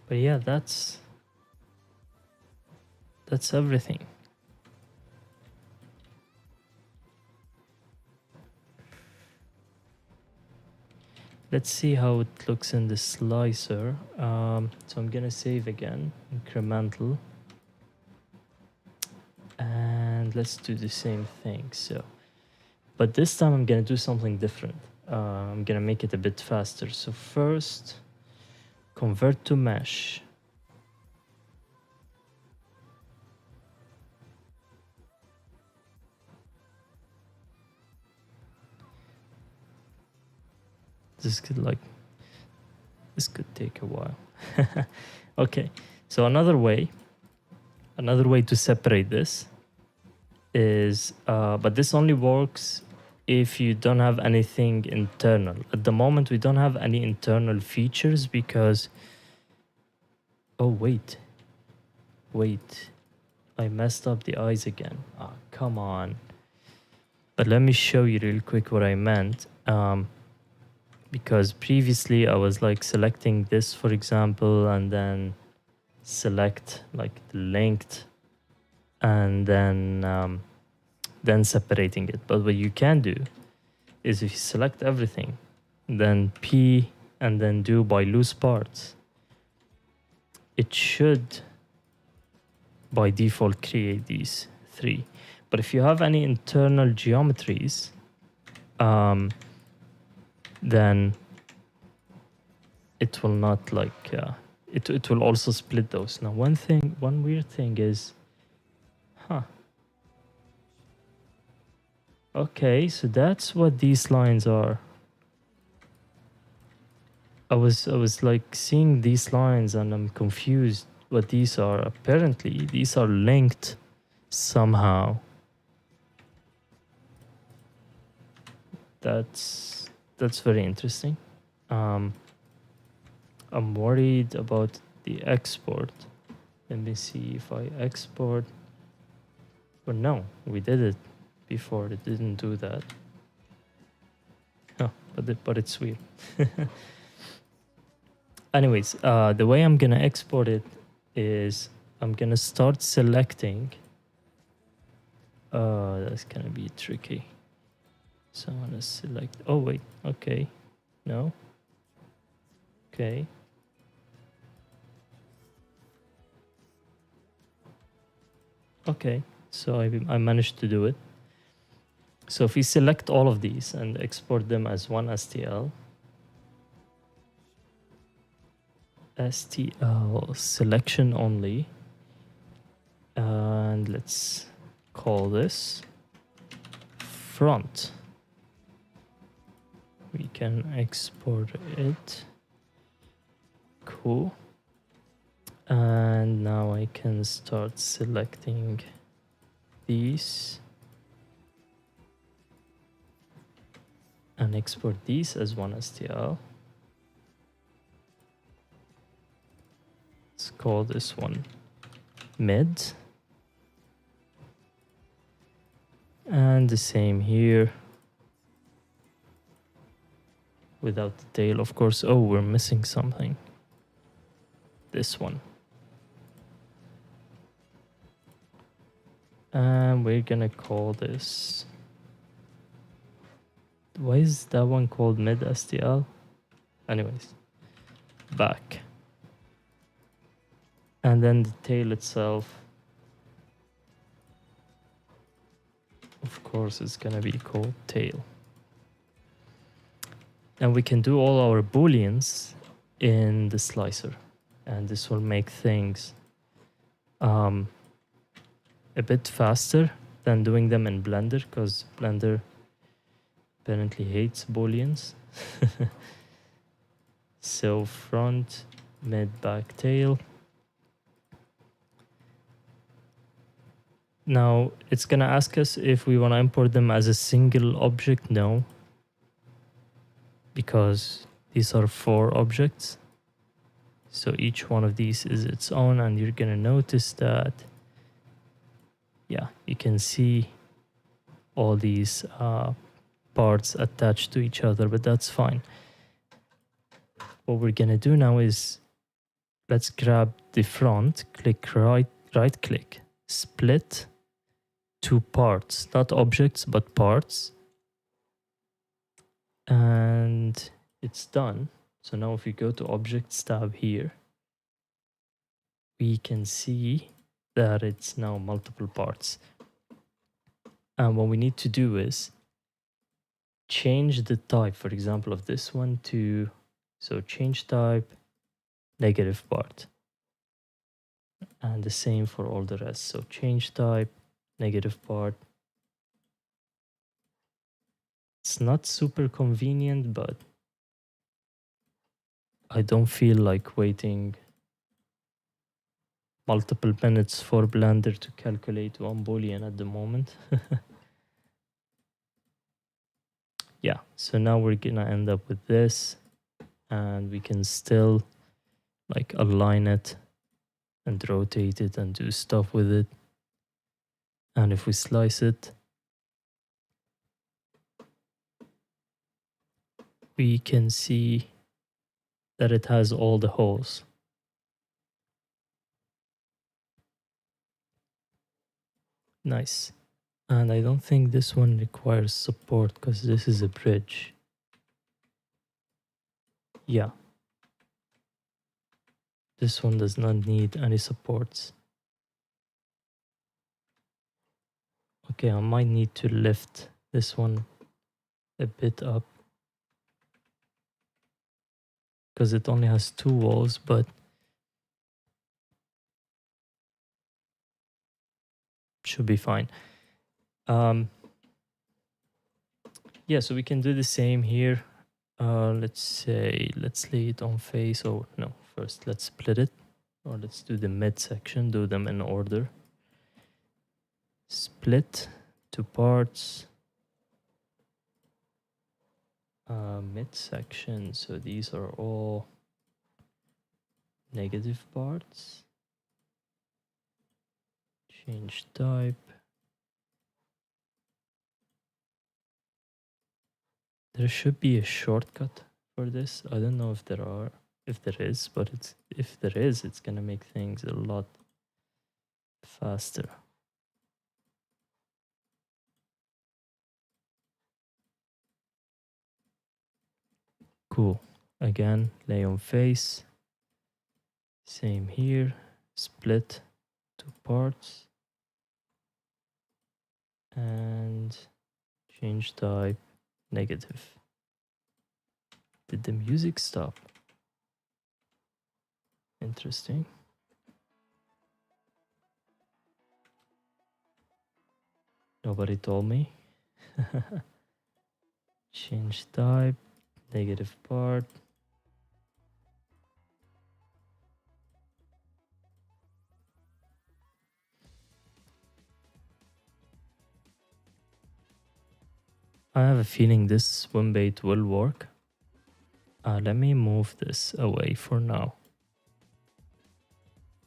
But yeah, that's everything. Let's see how it looks in the slicer. So I'm gonna save again, incremental. And let's do the same thing. So, but this time I'm gonna do something different. I'm gonna make it a bit faster. So first, convert to mesh. This could take a while. Okay, so another way to separate this is, but this only works if you don't have anything internal. At the moment, we don't have any internal features because, oh wait, I messed up the eyes again. Oh, come on. But let me show you real quick what I meant. Because previously I was like selecting this, for example, and then select like the linked, and then separating it. But what you can do is if you select everything, then P and then do by loose parts, it should by default create these three. But if you have any internal geometries, then it will not like it will also split those. Now one weird thing is, okay, so that's what these lines are. I was like seeing these lines and I'm confused what these are. Apparently these are linked somehow. That's very interesting. I'm worried about the export. Let me see if I export. But no, we did it before. It didn't do that. Oh, but it's weird. Anyways, the way I'm gonna export it is I'm gonna start selecting. That's gonna be tricky. So I'm gonna select, oh wait, okay, no, okay. Okay, so I managed to do it. So if we select all of these and export them as one STL, selection only, and let's call this front. We can export it. Cool. And now I can start selecting these and export these as one STL. Let's call this one mid. And the same here. Without the tail, of course. Oh, we're missing something. This one. And we're gonna call this... Why is that one called mid STL? Anyways, back. And then the tail itself, of course, is gonna be called tail. And we can do all our booleans in the slicer, and this will make things a bit faster than doing them in Blender, because Blender apparently hates booleans. So front, mid, back, tail. Now it's gonna ask us if we want to import them as a single object. No, because these are 4 objects. So each one of these is its own, and you're gonna notice that, yeah, you can see all these parts attached to each other, but that's fine. What we're gonna do now is, let's grab the front, right click, split to parts, not objects, but parts. And it's done. So now if we go to Objects tab here, we can see that it's now multiple parts. And what we need to do is change the type, for example, of this one to, so change type, negative part. And the same for all the rest. So change type, negative part. It's not super convenient, but I don't feel like waiting multiple minutes for Blender to calculate one boolean at the moment. Yeah, so now we're gonna end up with this, and we can still like align it and rotate it and do stuff with it. And if we slice it, we can see that it has all the holes. Nice. And I don't think this one requires support because this is a bridge. Yeah. This one does not need any supports. Okay, I might need to lift this one a bit up, because it only has 2 walls, but should be fine. Yeah, so we can do the same here. Let's lay it on face. Oh no, first let's split it, or let's do the mid section, do them in order. Split to parts, mid section, so these are all negative parts. Change type. There should be a shortcut for this. I don't know if there is, but if there is, it's gonna make things a lot faster. Cool. Again, lay on face. Same here. Split to parts. And change type, negative. Did the music stop? Interesting. Nobody told me. Change type, negative part. I have a feeling this swim bait will work. Let me move this away for now.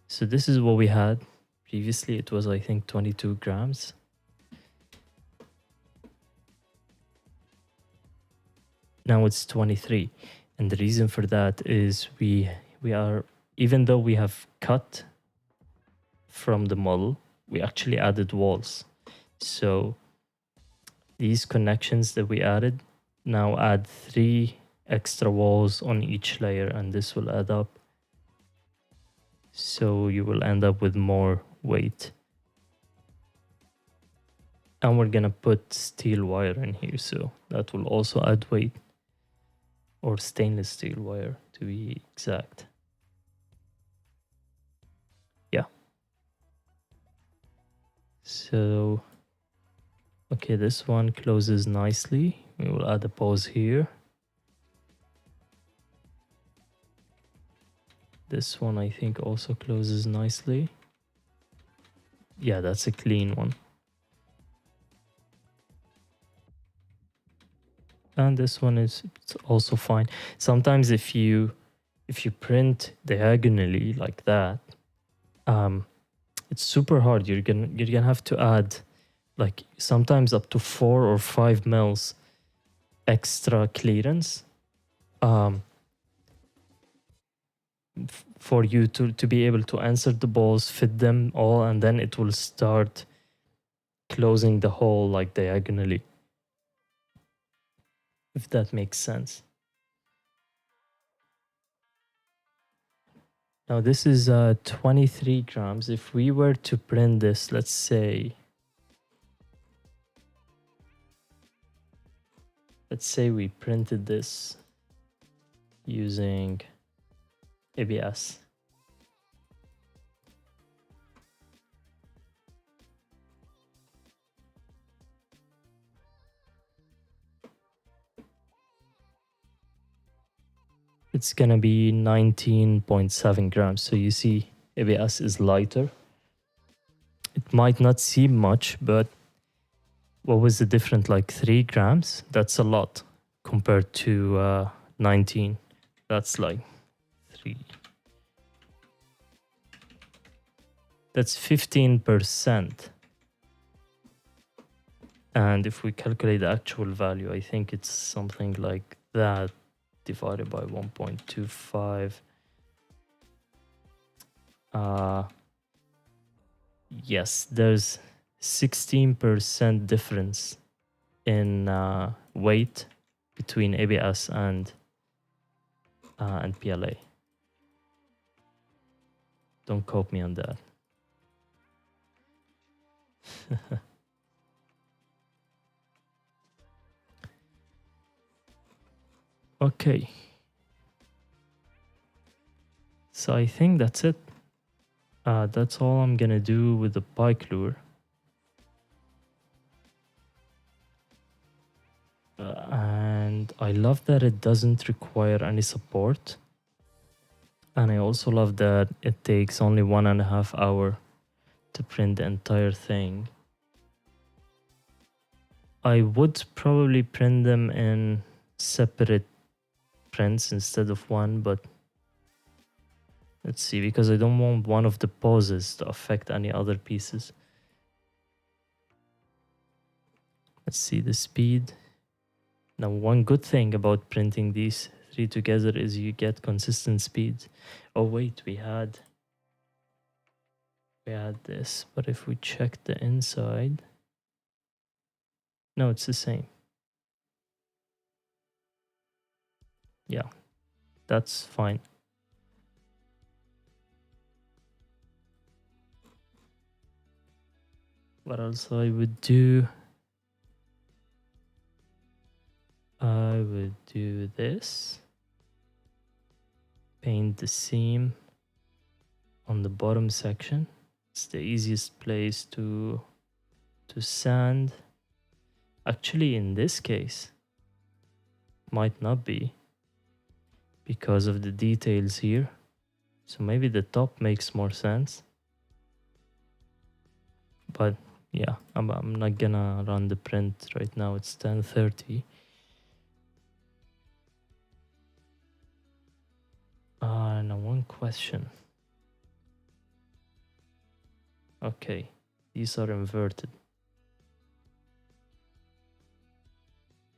So this is what we had previously. It was, I think, 22 grams. Now it's 23. And the reason for that is we are, even though we have cut from the model, we actually added walls. So these connections that we added now add 3 extra walls on each layer, and this will add up. So you will end up with more weight. And we're gonna put steel wire in here, so that will also add weight. Or stainless steel wire, to be exact. Yeah. So, okay, this one closes nicely. We will add a pause here. This one, I think, also closes nicely. Yeah, that's a clean one. And this one is also fine. Sometimes if you print diagonally like that, it's super hard. You're gonna have to add like sometimes up to 4 or 5 mils extra clearance for you to be able to insert the balls, fit them all, and then it will start closing the hole like diagonally, if that makes sense. Now this is 23 grams. If we were to print this, let's say we printed this using ABS. It's gonna be 19.7 grams. So you see ABS is lighter. It might not seem much, but what was the difference? Like 3 grams? That's a lot compared to 19. That's like 3. That's 15%. And if we calculate the actual value, I think it's something like that divided by 1.25. Yes, there's 16% difference in weight between ABS and PLA. Don't quote me on that. Okay. So I think that's it. That's all I'm gonna do with the pike lure. And I love that it doesn't require any support. And I also love that it takes only 1.5 hours to print the entire thing. I would probably print them in separate prints instead of one, but let's see, because I don't want one of the poses to affect any other pieces. Let's see the speed. Now, one good thing about printing these 3 together is you get consistent speeds. Oh wait, we had this, but if we check the inside, no, it's the same. Yeah, that's fine. What else I would do? I would do this. Paint the seam on the bottom section. It's the easiest place to sand. Actually, in this case, might not be because of the details here. So maybe the top makes more sense. But yeah, I'm not gonna run the print right now. It's 10:30. Now one question. Okay, these are inverted.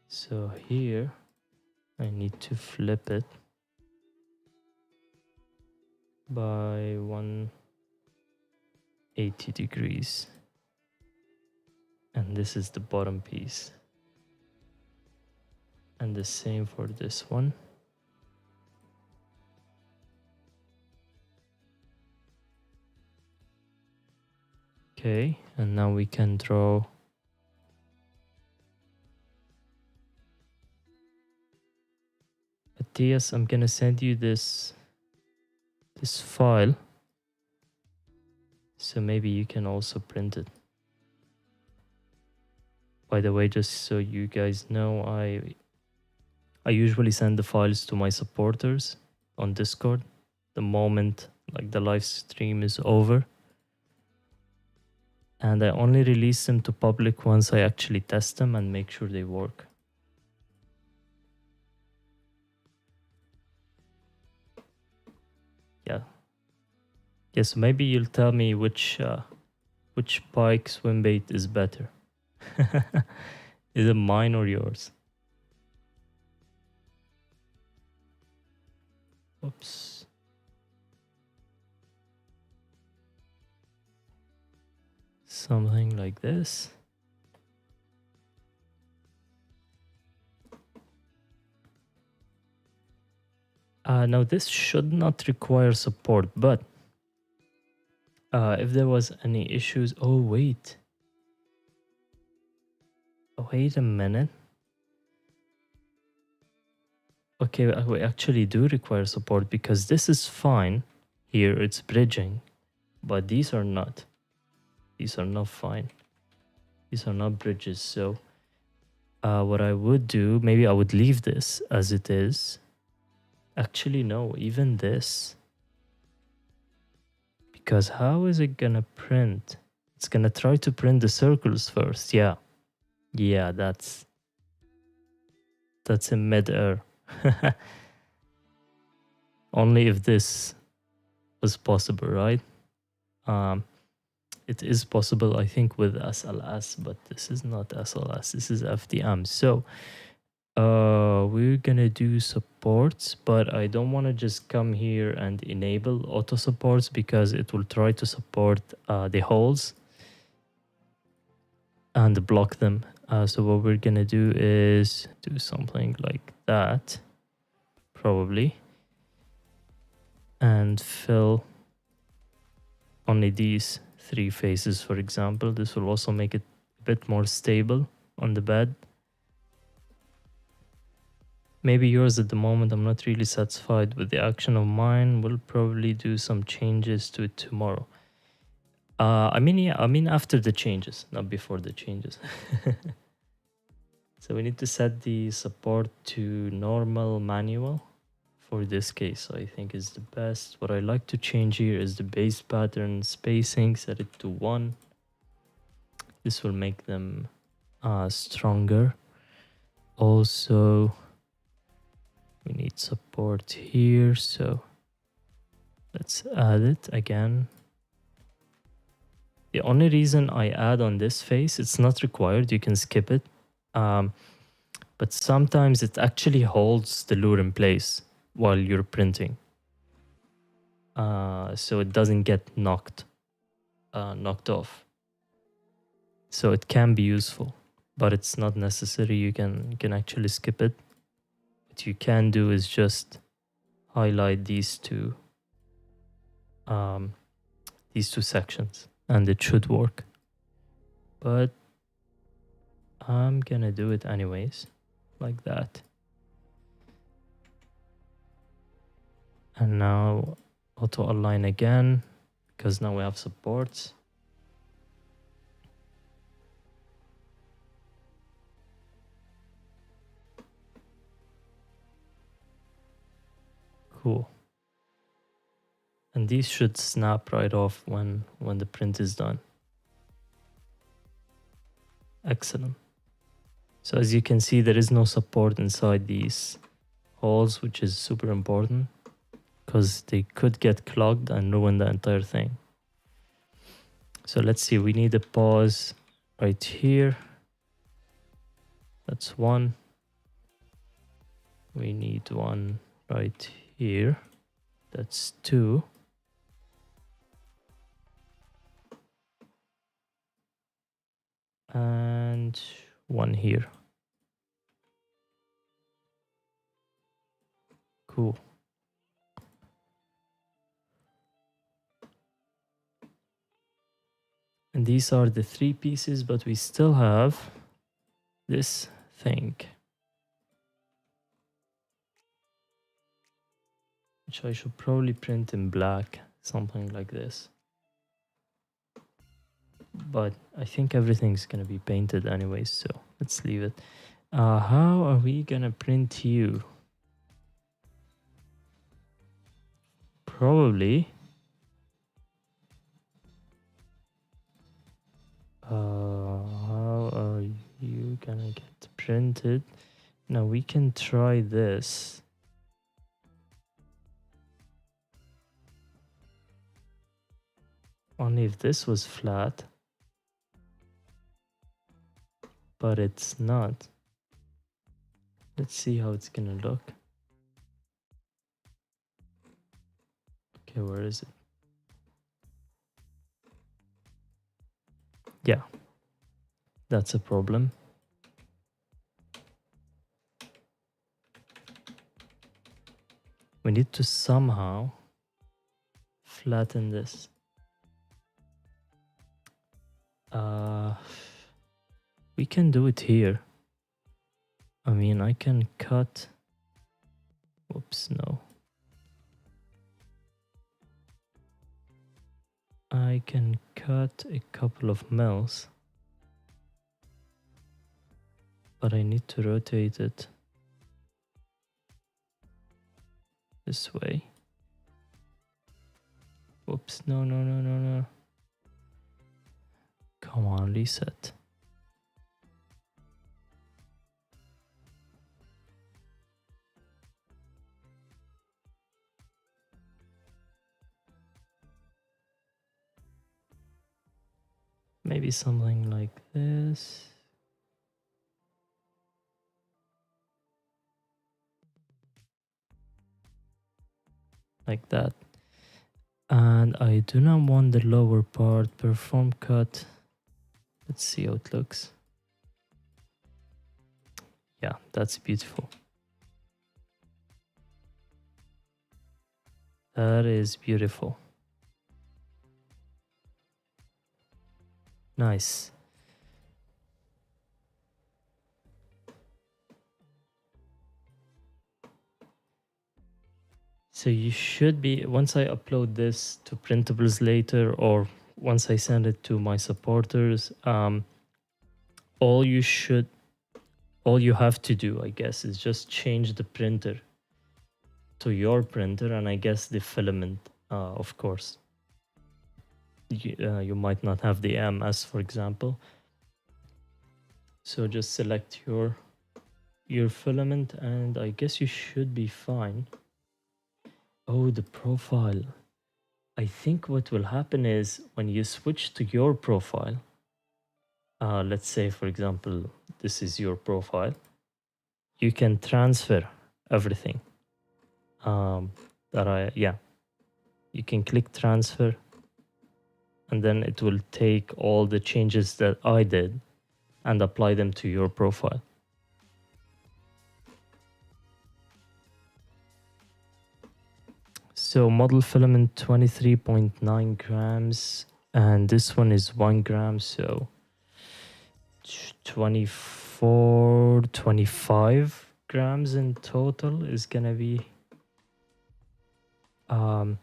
So here I need to flip it by 180 degrees. And this is the bottom piece. And the same for this one. Okay, and now we can draw Matthias, I'm gonna send you this file, so maybe you can also print it. By the way, just so you guys know, I usually send the files to my supporters on Discord the moment like the live stream is over, and I only release them to public once I actually test them and make sure they work. Yeah. Yes, maybe you'll tell me which Pike swim bait is better. Is it mine or yours? Oops. Something like this. Now this should not require support, but if there was any issues, wait a minute. Okay, we actually do require support because this is fine. Here it's bridging, but these are not. These are not fine. These are not bridges. So what I would do, maybe I would leave this as it is. Actually, no, even this. Because how is it gonna print? It's gonna try to print the circles first. Yeah. Yeah, that's in mid-air. Only if this was possible, right? It is possible, I think, with SLS, but this is not SLS. This is FDM. So we're gonna do supports, but I don't want to just come here and enable auto supports because it will try to support the holes and block them. So what we're gonna do is do something like that, probably, and fill only these 3 faces, for example. This will also make it a bit more stable on the bed. Maybe yours at the moment, I'm not really satisfied with the action of mine. We'll probably do some changes to it tomorrow. I mean after the changes, not before the changes. So we need to set the support to normal manual for this case. So I think is the best. What I like to change here is the base pattern spacing, set it to 1. This will make them stronger. Also, we need support here, so let's add it again. The only reason I add on this face, it's not required, you can skip it. But sometimes it actually holds the lure in place while you're printing. So it doesn't get knocked off. So it can be useful, but it's not necessary. You can actually skip it. What you can do is just highlight these two sections, and it should work. But I'm gonna do it anyways, like that. And now auto align again, because now we have supports. Cool. And these should snap right off when the print is done. Excellent. So as you can see, there is no support inside these holes, which is super important because they could get clogged and ruin the entire thing. So let's see, we need a pause right here. That's one. We need one right here. That's two. And one here. Cool. And these are the three pieces, but we still have this thing, which I should probably print in black, something like this. But I think everything's gonna be painted anyways, so let's leave it. How are we gonna print you? Probably how are you gonna get printed? Now we can try this. Only if this was flat, but it's not. Let's see how it's gonna look. Okay, where is it? Yeah, that's a problem. We need to somehow flatten this. We can do it here. I mean, I can cut. Whoops, no. I can cut a couple of mils, but I need to rotate it this way. Whoops, no, no, no, no, no. Come on, reset. Maybe something like this. Like that. And I do not want the lower part. Perform cut. Let's see how it looks. Yeah, that's beautiful. That is beautiful. Nice. So you should be, once I upload this to printables later, or once I send it to my supporters, all you have to do, I guess, is just change the printer to your printer, and I guess the filament, of course. You might not have the MS, for example. So just select your filament, and I guess you should be fine. Oh, the profile. I think what will happen is when you switch to your profile, let's say, for example, this is your profile, you can transfer everything. You can click transfer, and then it will take all the changes that I did and apply them to your profile. So model filament 23.9 grams, and this one is 1 gram, so 25 grams in total is gonna be the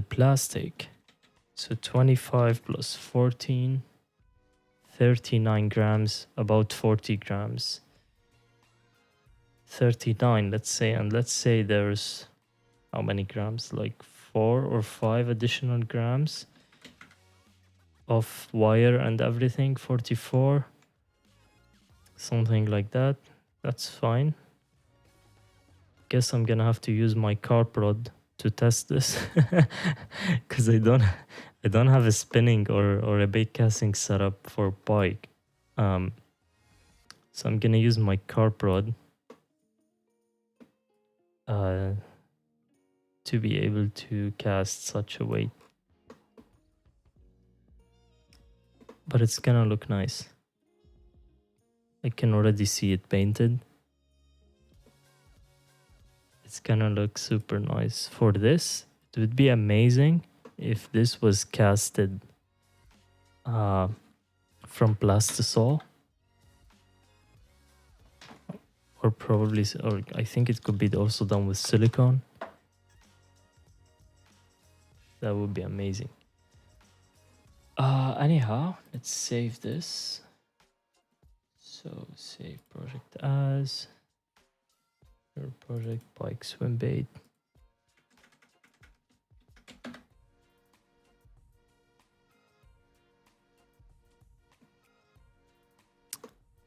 plastic. So 25 plus 14, 39 grams, about 40 grams. 39, let's say, and let's say there's how many grams? Like 4 or 5 additional grams of wire and everything. 44 something like that. That's fine. Guess I'm gonna have to use my carp rod to test this because I don't have a spinning or a bait casting setup for Pike. So I'm gonna use my carp rod to be able to cast such a weight. But it's gonna look nice. I can already see it painted. It's gonna look super nice. For this, it would be amazing if this was casted from plastisol. Or probably, or I think it could be also done with silicone. That would be amazing. Anyhow, let's save this. So save project as your project Pike swim bait.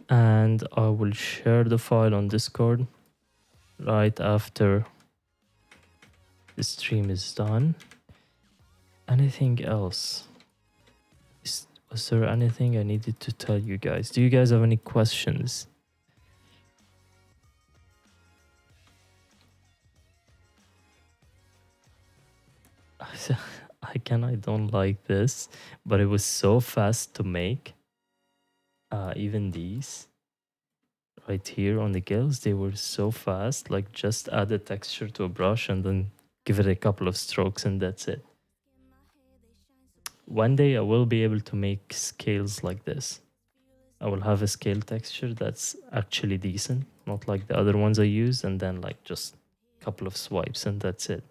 And I will share the file on Discord right after the stream is done. Anything else? Was there anything I needed to tell you guys? Do you guys have any questions? I don't like this, but it was so fast to make. Even these right here on the gills, they were so fast. Like just add a texture to a brush and then give it a couple of strokes and that's it. One day I will be able to make scales like this. I will have a scale texture that's actually decent, not like the other ones I use, and then like just a couple of swipes and that's it.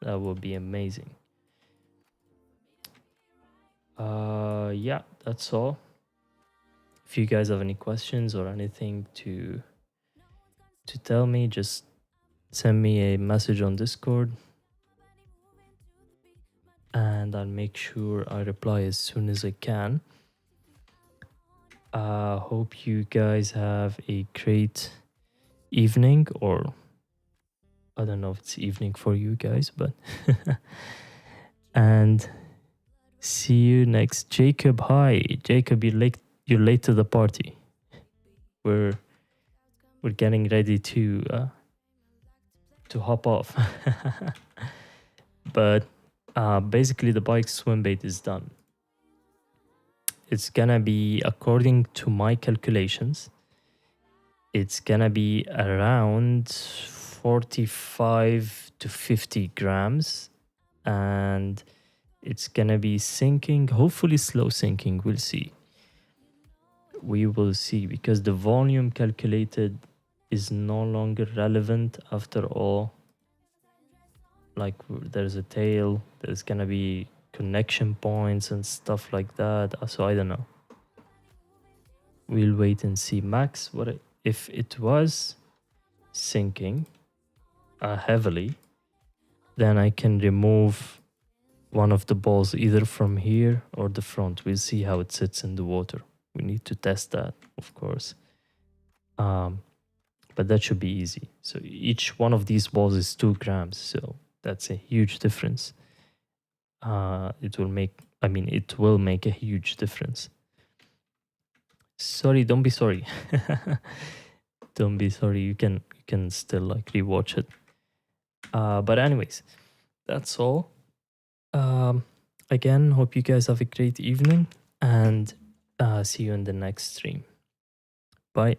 That would be amazing. Yeah, that's all. If you guys have any questions or anything to tell me, just send me a message on Discord and I'll make sure I reply as soon as I can. Hope you guys have a great evening, or I don't know if it's evening for you guys, but and see you next. Jacob, hi. Jacob, you're late to the party. We're getting ready to hop off. But basically the Pike swim bait is done. It's gonna be, according to my calculations, it's gonna be around 45 to 50 grams, and it's gonna be sinking, hopefully slow sinking. We'll see. We will see, because the volume calculated is no longer relevant after all. Like there's a tail, there's gonna be connection points and stuff like that. So I don't know. We'll wait and see. Max, if it was sinking heavily, then I can remove one of the balls either from here or the front. We'll see how it sits in the water. We need to test that, of course. But that should be easy. So each one of these balls is 2 grams. So that's a huge difference. It will make a huge difference. Sorry, don't be sorry. Don't be sorry. You can still like rewatch it. But anyways, that's all. Again, hope you guys have a great evening, and see you in the next stream. Bye.